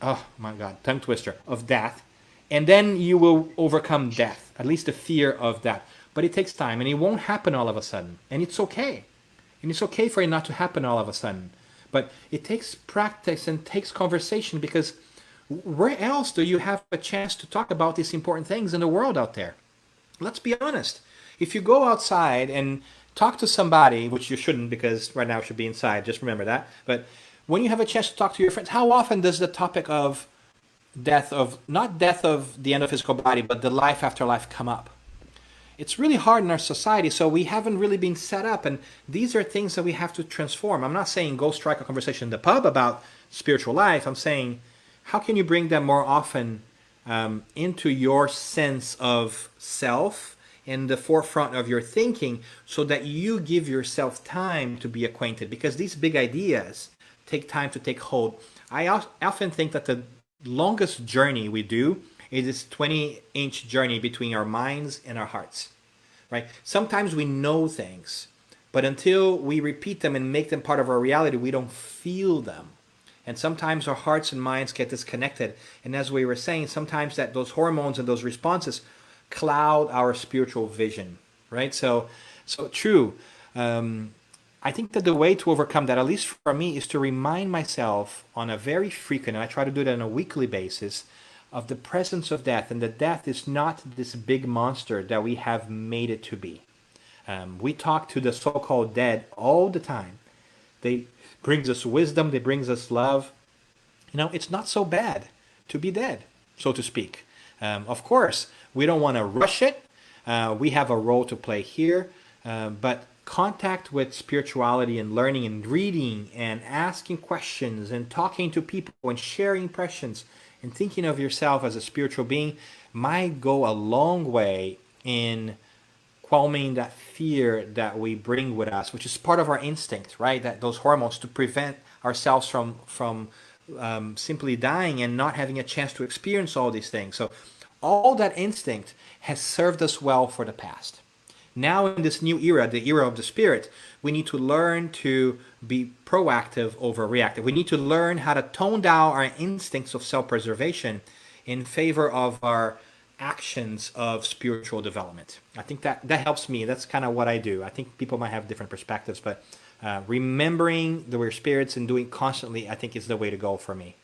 oh my God, tongue twister, of death, and then you will overcome death, at least the fear of that. But it takes time, and it won't happen all of a sudden, and it's okay. And it's okay for it not to happen all of a sudden. But it takes practice and takes conversation, because where else do you have a chance to talk about these important things in the world out there? Let's be honest. If you go outside and talk to somebody, which you shouldn't, because right now you should be inside, just remember that. But when you have a chance to talk to your friends, how often does the topic of death, of not death of the end of physical body, but the life after life come up? It's really hard in our society, so we haven't really been set up, and these are things that we have to transform. I'm not saying go strike a conversation in the pub about spiritual life. I'm saying, how can you bring them more often into your sense of self, in the forefront of your thinking, so that you give yourself time to be acquainted? Because these big ideas take time to take hold. I often think that the longest journey we do is this 20-inch journey between our minds and our hearts, right? Sometimes we know things, but until we repeat them and make them part of our reality, we don't feel them. And sometimes our hearts and minds get disconnected. And as we were saying, sometimes that those hormones and those responses cloud our spiritual vision, right? So true. I think that the way to overcome that, at least for me, is to remind myself on a very frequent, and I try to do that on a weekly basis, of the presence of death, and that death is not this big monster that we have made it to be. We talk to the so-called dead all the time. They brings us wisdom, they brings us love. It's not so bad to be dead, so to speak. Of course, we don't want to rush it. We have a role to play here, but contact with spirituality and learning and reading and asking questions and talking to people and sharing impressions and thinking of yourself as a spiritual being might go a long way in calming that fear that we bring with us, which is part of our instinct, right? That those hormones, to prevent ourselves from simply dying and not having a chance to experience all these things. So all that instinct has served us well for the past. Now in this new era, the era of the spirit, we need to learn to be proactive over reactive. We need to learn how to tone down our instincts of self-preservation in favor of our actions of spiritual development. I think that helps me. That's kind of what I do. I think people might have different perspectives, but remembering that we're spirits and doing constantly, I think, is the way to go for me.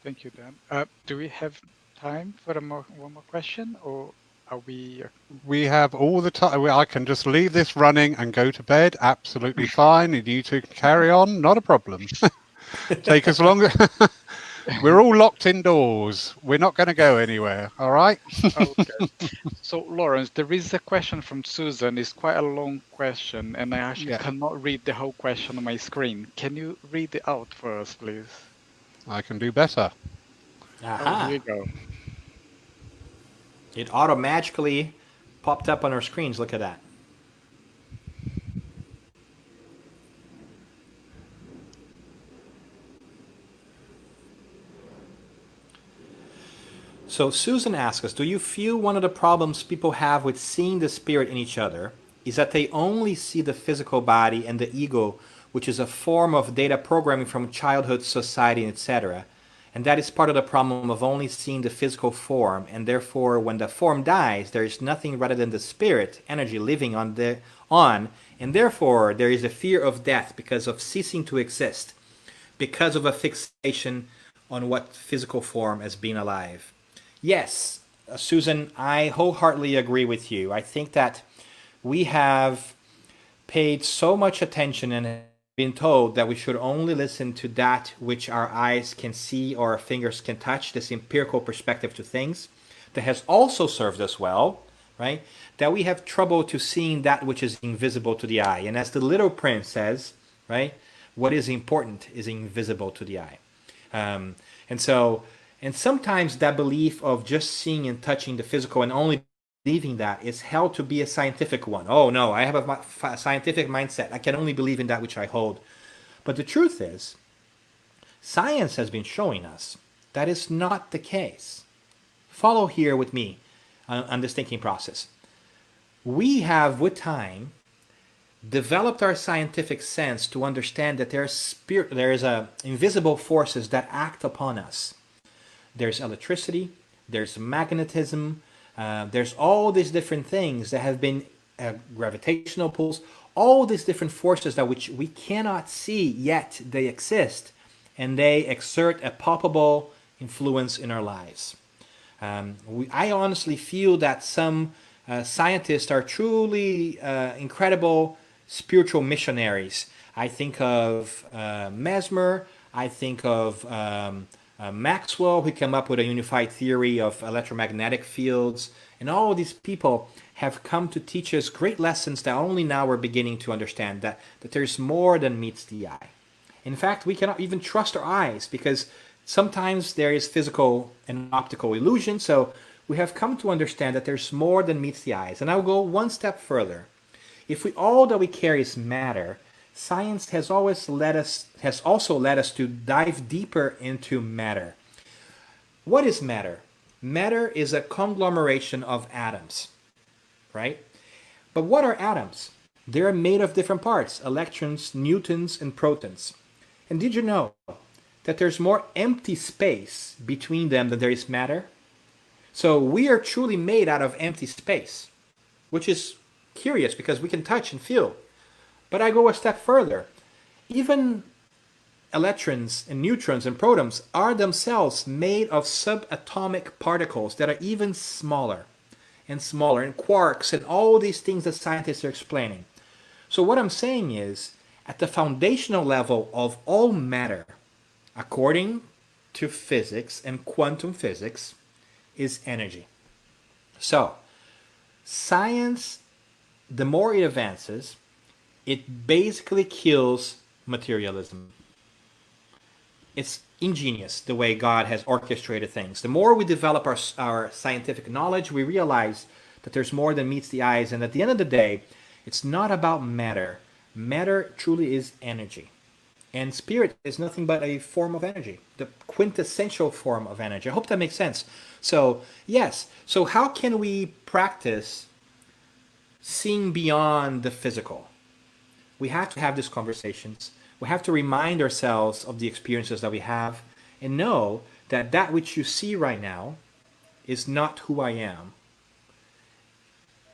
Thank you, Dan. Do we have time for one more question, or are we? We have all the time. I can just leave this running and go to bed. Absolutely fine. And you two can carry on. Not a problem. Take as long. We're all locked indoors. We're not going to go anywhere. All right. Okay. So, Lawrence, there is a question from Susan. It's quite a long question, and I actually cannot read the whole question on my screen. Can you read it out for us, please? I can do better. Oh, here you go. It automatically popped up on our screens. Look at that. So Susan asks us, do you feel one of the problems people have with seeing the spirit in each other is that they only see the physical body and the ego, which is a form of data programming from childhood, society, etc., and that is part of the problem of only seeing the physical form, and therefore when the form dies, there is nothing rather than the spirit, energy living on, and therefore there is a fear of death because of ceasing to exist, because of a fixation on what physical form as being alive. Yes, Susan, I wholeheartedly agree with you. I think that we have paid so much attention and been told that we should only listen to that which our eyes can see or our fingers can touch, this empirical perspective to things, that has also served us well, right? That we have trouble to seeing that which is invisible to the eye. And as the Little Prince says, right, what is important is invisible to the eye. And so, and sometimes that belief of just seeing and touching the physical and only believing that is held to be a scientific one. Oh no, I have a scientific mindset. I can only believe in that which I hold. But the truth is, science has been showing us that is not the case. Follow here with me on this thinking process. We have, with time, developed our scientific sense to understand that there's invisible forces that act upon us. There's electricity, there's magnetism, there's all these different things that have been gravitational pulls, all these different forces that which we cannot see yet they exist, and they exert a palpable influence in our lives. I honestly feel that some scientists are truly incredible spiritual missionaries. I think of Mesmer, I think of Maxwell, who came up with a unified theory of electromagnetic fields, and all of these people have come to teach us great lessons that only now we're beginning to understand, that there's more than meets the eye. In fact, we cannot even trust our eyes because sometimes there is physical and optical illusion, so we have come to understand that there's more than meets the eyes. And I'll go one step further. If all that we carry is matter, science has also led us to dive deeper into matter. What is matter? Matter is a conglomeration of atoms, right? But what are atoms? They're made of different parts: electrons, neutrons, and protons. And did you know that there's more empty space between them than there is matter? So we are truly made out of empty space, which is curious because we can touch and feel. But I go a step further. Even electrons and neutrons and protons are themselves made of subatomic particles that are even smaller and smaller, and quarks and all these things that scientists are explaining. So what I'm saying is, at the foundational level of all matter, according to physics and quantum physics, is energy. So science, the more it advances, it basically kills materialism. It's ingenious the way God has orchestrated things. The more we develop our scientific knowledge, we realize that there's more than meets the eyes, and at the end of the day, it's not about matter. Matter truly is energy. And spirit is nothing but a form of energy, the quintessential form of energy. I hope that makes sense. So, yes. So how can we practice seeing beyond the physical? We have to have these conversations. We have to remind ourselves of the experiences that we have and know that that which you see right now is not who I am.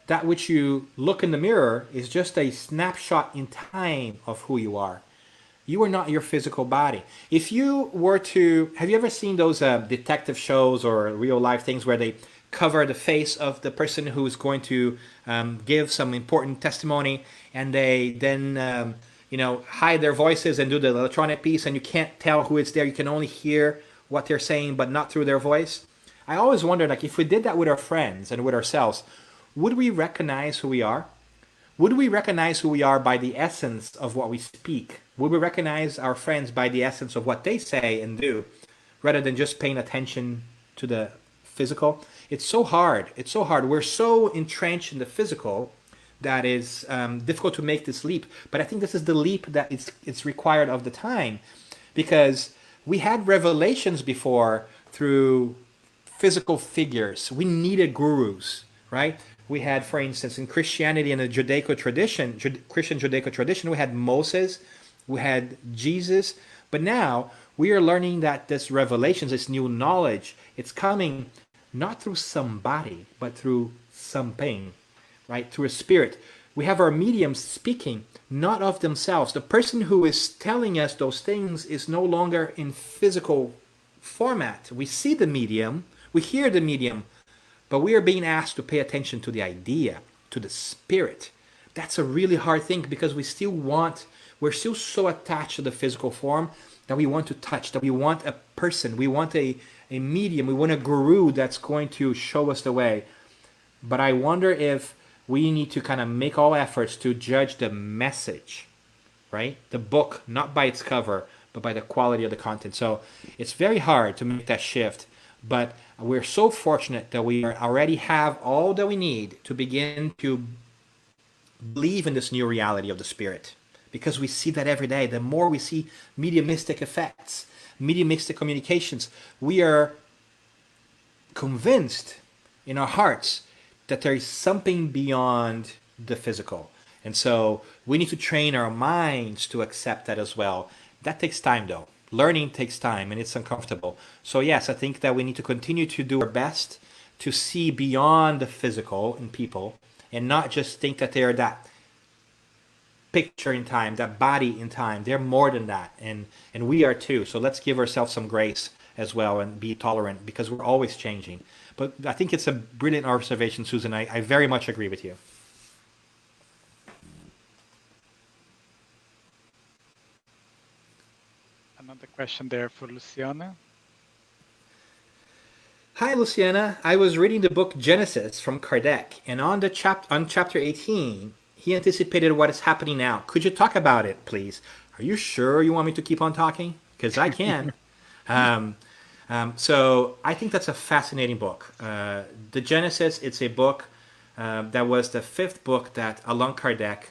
That which you look in the mirror is just a snapshot in time of who you are. You are not your physical body. If you were to, have you ever seen those detective shows or real life things where they cover the face of the person who's going to give some important testimony, and they then hide their voices and do the electronic piece, and you can't tell who is there. You can only hear what they're saying, but not through their voice. I always wonder, like, if we did that with our friends and with ourselves, would we recognize who we are? Would we recognize who we are by the essence of what we speak? Would we recognize our friends by the essence of what they say and do, rather than just paying attention to the physical? It's so hard. It's so hard. We're so entrenched in the physical that is difficult to make this leap. But I think this is the leap that it's required of the time, because we had revelations before through physical figures. We needed gurus, right? We had, for instance, in Christianity and the Judaico tradition, Christian Judaico tradition, we had Moses, we had Jesus. But now we are learning that this revelations, this new knowledge, it's coming not through somebody, but through something, right? Through a spirit. We have our mediums speaking, not of themselves. The person who is telling us those things is no longer in physical format. We see the medium, we hear the medium, but we are being asked to pay attention to the idea, to the spirit. That's a really hard thing, because we're still so attached to the physical form that we want to touch, that we want a person, we want a medium, we want a guru that's going to show us the way. but I wonder if we need to kind of make all efforts to judge the message, right? The book, not by its cover, but by the quality of the content. So it's very hard to make that shift, but we're so fortunate that we already have all that we need to begin to believe in this new reality of the Spirit, because we see that every day. The more we see mediumistic effects, mediumistic communications, we are convinced in our hearts that there is something beyond the physical. And so we need to train our minds to accept that as well. That takes time, though. Learning takes time, and it's uncomfortable. So yes, I think that we need to continue to do our best to see beyond the physical in people, and not just think that they are that picture in time, that body in time. They're more than that, and we are too. So let's give ourselves some grace as well and be tolerant, because we're always changing. But I think it's a brilliant observation, Susan. I very much agree with you. Another question there for Luciana. Hi, Luciana. I was reading the book Genesis from Kardec, and on chapter 18, he anticipated what is happening now. Could you talk about it, please? Are you sure you want me to keep on talking? Because I can. So I think that's a fascinating book. The Genesis, it's a book that was the fifth book that Allan Kardec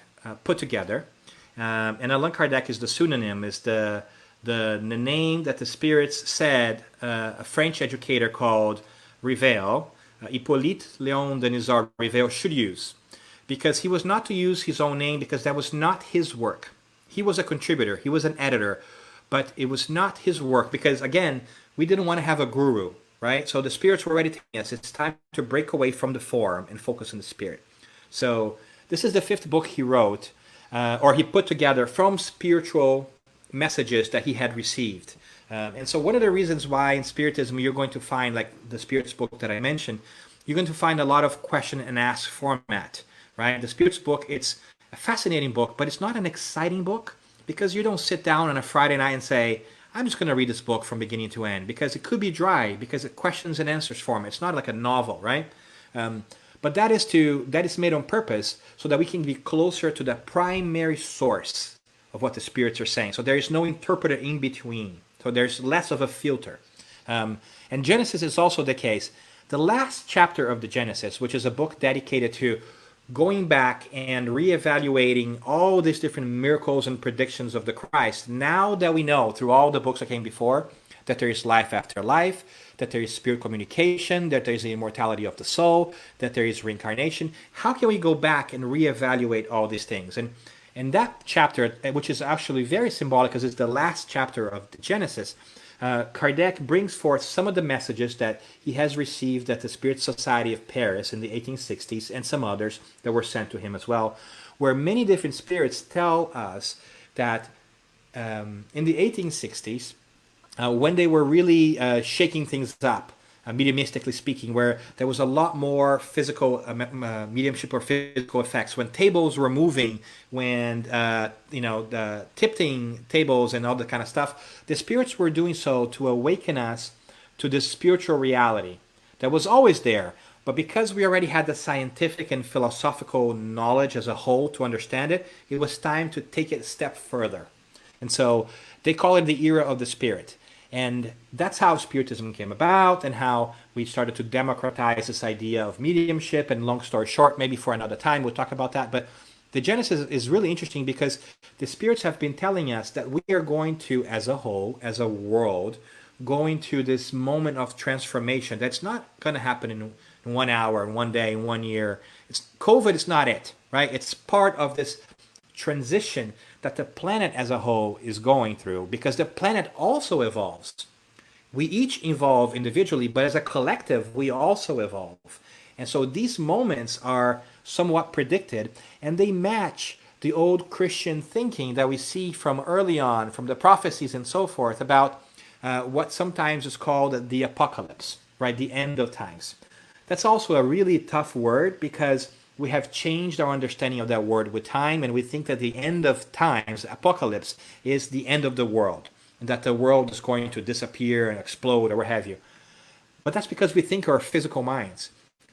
put together. And Allan Kardec is the pseudonym, is the name that the spirits said a French educator called Rivel, Hippolyte Léon Denisard Rivel, should use. Because he was not to use his own name, because that was not his work. He was a contributor, he was an editor, but it was not his work, because again, we didn't want to have a guru, right? So the spirits were already telling us it's time to break away from the form and focus on the spirit. So this is the fifth book he wrote, or he put together from spiritual messages that he had received. And so one of the reasons why in Spiritism you're going to find, like the Spirits book that I mentioned, you're going to find a lot of question and ask format, right? The Spirits book, it's a fascinating book, but it's not an exciting book, because you don't sit down on a Friday night and say, I'm just going to read this book from beginning to end, because it could be dry, because it questions and answers format. It's not like a novel, right? But that is made on purpose so that we can be closer to the primary source of what the spirits are saying. So there is no interpreter in between. So there's less of a filter. And Genesis is also the case. The last chapter of the Genesis, which is a book dedicated to going back and reevaluating all these different miracles and predictions of the Christ, now that we know through all the books that came before that there is life after life, that there is spirit communication, that there is the immortality of the soul, that there is reincarnation, how can we go back and reevaluate all these things? And that chapter, which is actually very symbolic because it's the last chapter of the Genesis, Kardec brings forth some of the messages that he has received at the Spirit Society of Paris in the 1860s, and some others that were sent to him as well, where many different spirits tell us that in the 1860s, when they were really shaking things up, mediumistically speaking, where there was a lot more physical mediumship or physical effects, when tables were moving, when the tipping tables and all that kind of stuff, the spirits were doing so to awaken us to this spiritual reality that was always there. But because we already had the scientific and philosophical knowledge as a whole to understand it, it was time to take it a step further. And so they call it the era of the spirit. And that's how Spiritism came about, and how we started to democratize this idea of mediumship. And long story short, maybe for another time we'll talk about that. But the Genesis is really interesting because the spirits have been telling us that we are going to, as a whole, as a world, going to this moment of transformation that's not going to happen in 1 hour, in 1 day, in 1 year. COVID is not it, right? It's part of this transition that the planet as a whole is going through, because the planet also evolves. We each evolve individually, but as a collective, we also evolve. And so these moments are somewhat predicted, and they match the old Christian thinking that we see from early on, from the prophecies and so forth, about what sometimes is called the apocalypse, right? The end of times. That's also a really tough word, because we have changed our understanding of that word with time, and we think that the end of times, apocalypse, is the end of the world, and that the world is going to disappear and explode or what have you. But that's because we think our physical minds.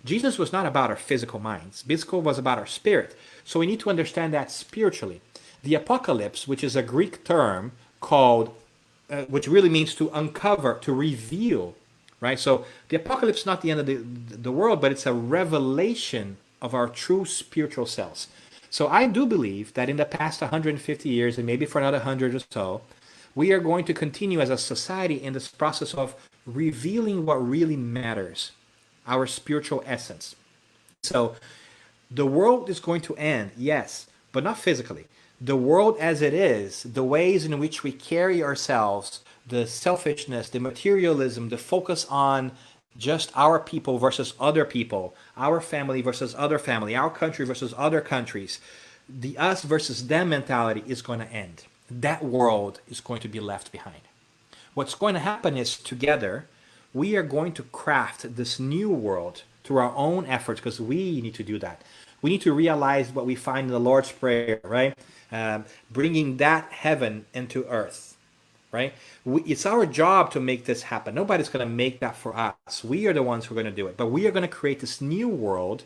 Jesus was not about our physical minds. Physical was about our spirit. So we need to understand that spiritually. The apocalypse, which is a Greek term called, which really means to uncover, to reveal, right? So the apocalypse is not the end of the world, but it's a revelation of our true spiritual selves. So I do believe that in the past 150 years, and maybe for another 100 or so, we are going to continue as a society in this process of revealing what really matters, our spiritual essence. So the world is going to end, yes, but not physically. The world as it is, the ways in which we carry ourselves, the selfishness, the materialism, the focus on just our people versus other people, our family versus other family, our country versus other countries, the us versus them mentality is going to end. That world is going to be left behind. What's going to happen is together, we are going to craft this new world through our own efforts, because we need to do that. We need to realize what we find in the Lord's Prayer, right? Bringing that heaven into earth, right? It's our job to make this happen. Nobody's going to make that for us. We are the ones who are going to do it. But we are going to create this new world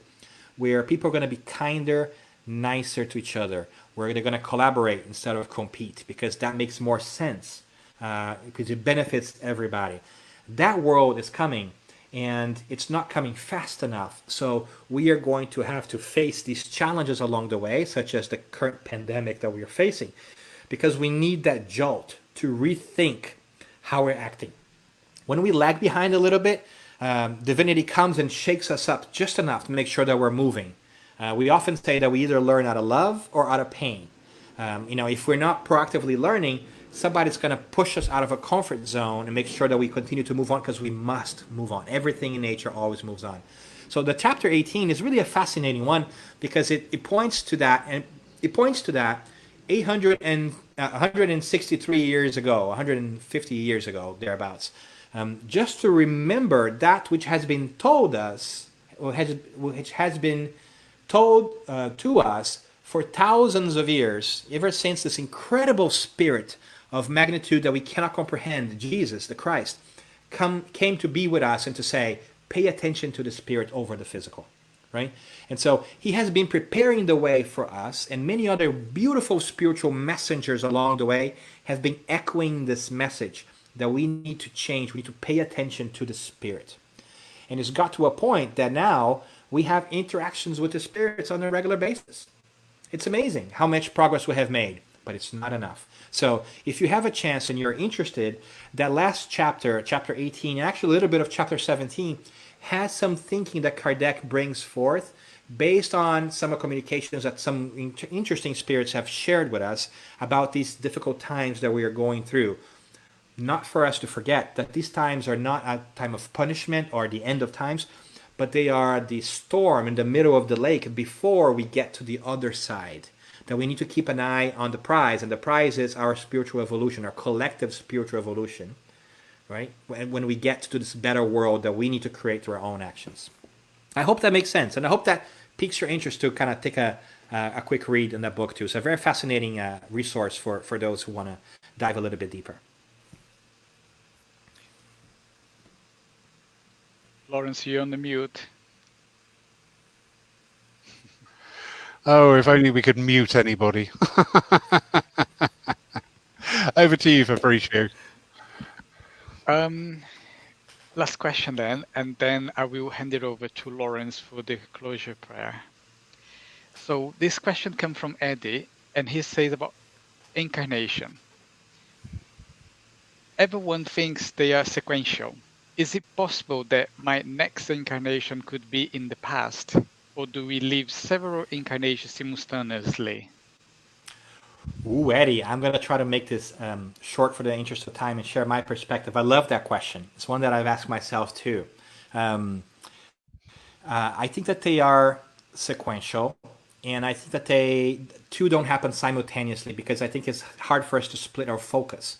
where people are going to be kinder, nicer to each other, where they're going to collaborate instead of compete, because that makes more sense, because it benefits everybody. That world is coming, and it's not coming fast enough. So we are going to have to face these challenges along the way, such as the current pandemic that we are facing, because we need that jolt to rethink how we're acting. When we lag behind a little bit, divinity comes and shakes us up just enough to make sure that we're moving. We often say that we either learn out of love or out of pain. If we're not proactively learning, somebody's going to push us out of a comfort zone and make sure that we continue to move on, because we must move on. Everything in nature always moves on. So the chapter 18 is really a fascinating one, because it points to that, and it points to that 163 years ago, 150 years ago, thereabouts, just to remember that which has been told us, which has been told to us for thousands of years, ever since this incredible spirit of magnitude that we cannot comprehend, Jesus, the Christ, came to be with us and to say, pay attention to the spirit over the physical, right? And so he has been preparing the way for us, and many other beautiful spiritual messengers along the way have been echoing this message that we need to change, we need to pay attention to the spirit. And it's got to a point that now we have interactions with the spirits on a regular basis. It's amazing how much progress we have made, but it's not enough. So if you have a chance and you're interested, that last chapter, chapter 18, and actually a little bit of chapter 17, has some thinking that Kardec brings forth based on some communications that some interesting spirits have shared with us about these difficult times that we are going through. Not for us to forget that these times are not a time of punishment or the end of times, but they are the storm in the middle of the lake before we get to the other side. That we need to keep an eye on the prize, and the prize is our spiritual evolution, our collective spiritual evolution, right? When we get to this better world that we need to create through our own actions. I hope that makes sense, and I hope that piques your interest to kind of take a quick read in that book too. It's a very fascinating resource for those who want to dive a little bit deeper. Lawrence, you're on the mute. Oh, if only we could mute anybody. Over to you, Fabricio. Last question then, and then I will hand it over to Lawrence for the closure prayer. So this question comes from Eddie, and he says about incarnation. Everyone thinks they are sequential. Is it possible that my next incarnation could be in the past? Or do we live several incarnations simultaneously? Ooh, Eddie, I'm going to try to make this short for the interest of time and share my perspective. I love that question. It's one that I've asked myself too. I think that they are sequential, and I think that they two don't happen simultaneously, because I think it's hard for us to split our focus.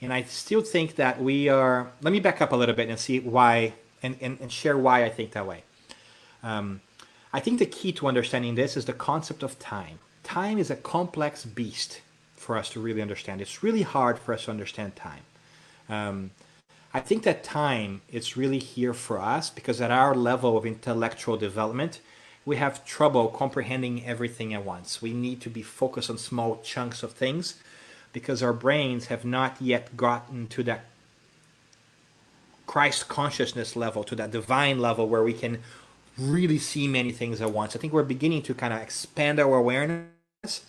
And I still think that we are... Let me back up a little bit and see why, and share why I think that way. I think the key to understanding this is the concept of time. Time is a complex beast for us to really understand. It's really hard for us to understand time. I think that time is really here for us because at our level of intellectual development, we have trouble comprehending everything at once. We need to be focused on small chunks of things because our brains have not yet gotten to that Christ consciousness level, to that divine level where we can really see many things at once. I think we're beginning to kind of expand our awareness.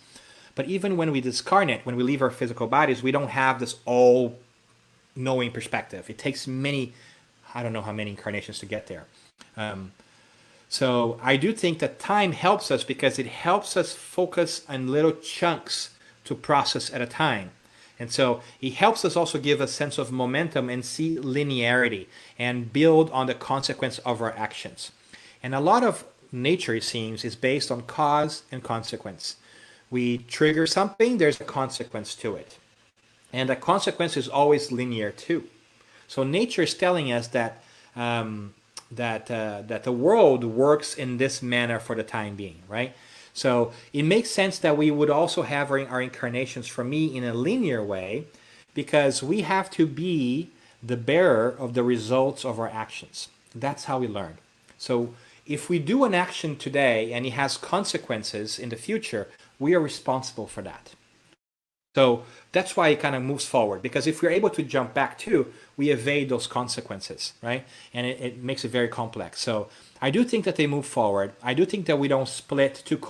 But even when we discarnate, when we leave our physical bodies, we don't have this all-knowing perspective. It takes many, I don't know how many incarnations to get there. So I do think that time helps us because it helps us focus on little chunks to process at a time. And so it helps us also give a sense of momentum and see linearity and build on the consequence of our actions. And a lot of nature, it seems, is based on cause and consequence. We trigger something, there's a consequence to it. And the consequence is always linear too. So nature is telling us that that the world works in this manner for the time being, right? So it makes sense that we would also have our incarnations for me in a linear way because we have to be the bearer of the results of our actions. That's how we learn. So if we do an action today and it has consequences in the future, we are responsible for that. So that's why it kind of moves forward, because if we're able to jump back too, we evade those consequences, right? And it makes it very complex. So I do think that they move forward. I do think that we don't split two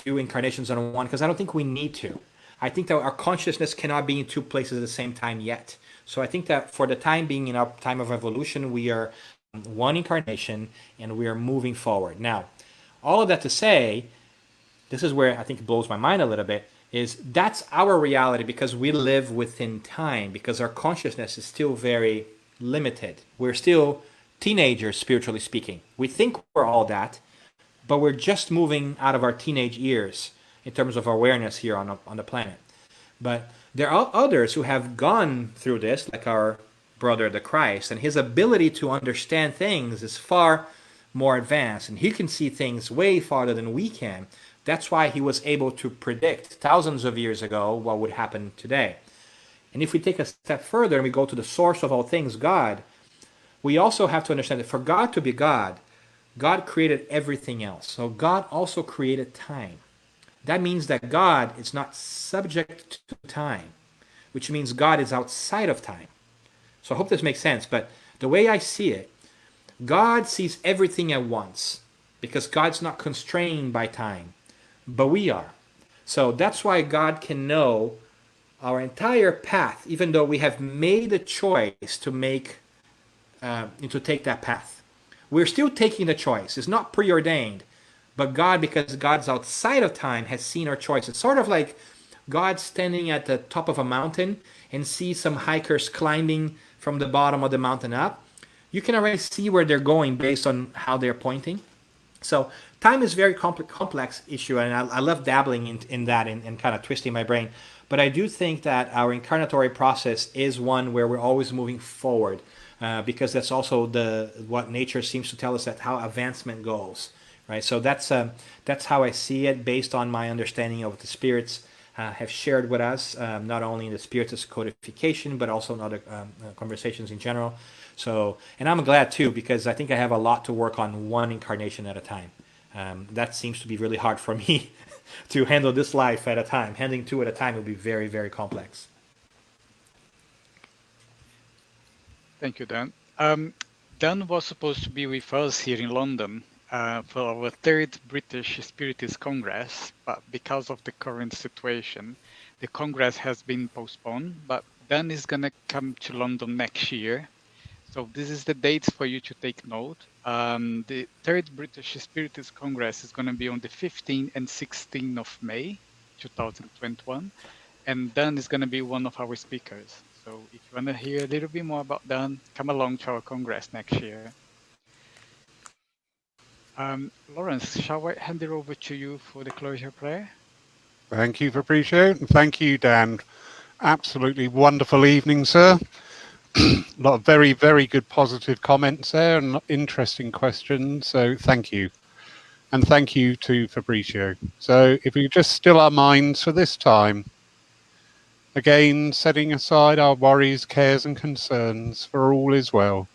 incarnations on one, because I don't think we need to. I think that our consciousness cannot be in two places at the same time yet. So I think that for the time being, in our time of evolution, we are one incarnation and we are moving forward. Now, all of that to say, this is where I think it blows my mind a little bit, is that's our reality because we live within time, because our consciousness is still very limited. We're still teenagers, spiritually speaking. We think we're all that, but we're just moving out of our teenage years in terms of awareness here on the planet. But there are others who have gone through this, like our brother, the Christ, and his ability to understand things is far more advanced, and he can see things way farther than we can. That's why he was able to predict thousands of years ago what would happen today. And if we take a step further and we go to the source of all things, God, we also have to understand that for God to be God, God created everything else. So God also created time. That means that God is not subject to time, which means God is outside of time. So I hope this makes sense, but the way I see it, God sees everything at once because God's not constrained by time. But we are. So that's why God can know our entire path, even though we have made a choice to take that path. We're still taking the choice. It's not preordained. But God, because God's outside of time, has seen our choice. It's sort of like God standing at the top of a mountain and see some hikers climbing from the bottom of the mountain up. You can already see where they're going based on how they're pointing. So time is a very complex issue, and I love dabbling in that and kind of twisting my brain. But I do think that our incarnatory process is one where we're always moving forward, because that's also what nature seems to tell us, that how advancement goes, right? So that's how I see it based on my understanding of what the spirits have shared with us, not only in the spirits codification, but also in other conversations in general. So, and I'm glad too, because I think I have a lot to work on one incarnation at a time. That seems to be really hard for me to handle this life at a time. Handling two at a time will be very, very complex. Thank you, Dan. Dan was supposed to be with us here in London for our third British Spiritist Congress, but because of the current situation, the Congress has been postponed, but Dan is going to come to London next year. So this is the dates for you to take note. The third British Spiritist Congress is going to be on the 15th and 16th of May, 2021. And Dan is going to be one of our speakers. So if you want to hear a little bit more about Dan, come along to our Congress next year. Lawrence, shall I hand it over to you for the closure prayer? Thank you, Fabricio, and thank you, Dan. Absolutely wonderful evening, sir. A lot of very, very good positive comments there and interesting questions. So thank you. And thank you to Fabricio. So if we just still our minds for this time, again setting aside our worries, cares, and concerns, for all is well.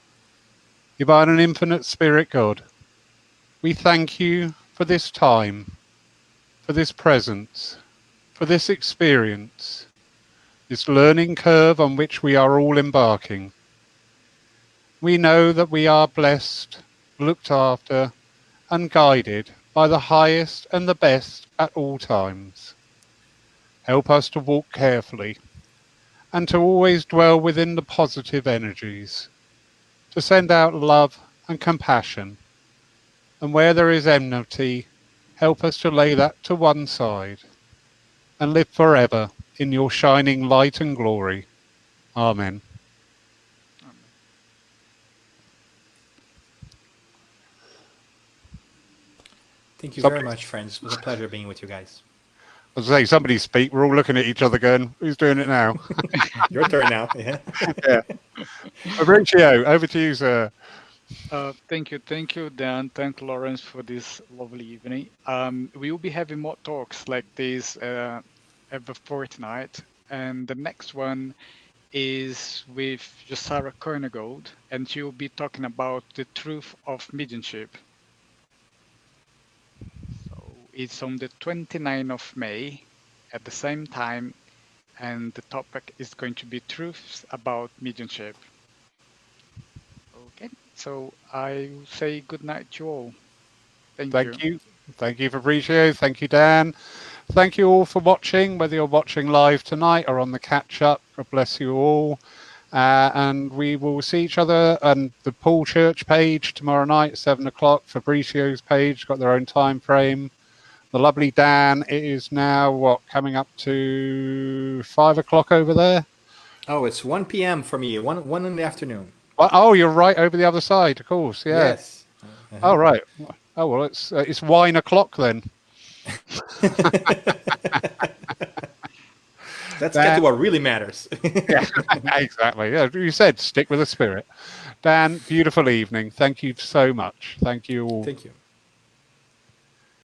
Divine and infinite Spirit God, we thank you for this time, for this presence, for this experience, this learning curve on which we are all embarking. We know that we are blessed, looked after, and guided by the highest and the best at all times. Help us to walk carefully and to always dwell within the positive energies, to send out love and compassion. And where there is enmity, help us to lay that to one side and live forever in your shining light and glory. Amen. Thank you very Somebody, much, friends. It was a pleasure being with you guys. I was saying, somebody speak. We're all looking at each other going, who's doing it now? Your turn now. Yeah. Yeah. Mauricio, over to you, sir. Thank you, Dan. Thank Lawrence for this lovely evening. We will be having more talks like this every fortnight, and the next one is with Josara Kornagold, and she will be talking about the truth of mediumship. So it's on the 29th of May at the same time, and the topic is going to be truths about mediumship. Okay, so I will say good night to you all. Thank you. Thank you. Thank you, Fabricio. Thank you, Dan. Thank you all for watching, whether you're watching live tonight or on the catch-up. God bless you all. And we will see each other on the Paul Church page tomorrow night, 7 o'clock. Fabricio's page got their own time frame. The lovely Dan, it is now, coming up to 5 o'clock over there? Oh, it's 1 p.m. for me. One in the afternoon. Well, oh, you're right over the other side, of course. Yeah. Yes. Oh, right. Oh, well, it's wine o'clock then. Let's get to what really matters. Yeah, exactly. Yeah, you said stick with the spirit. Dan, beautiful evening. Thank you so much. Thank you all. Thank you.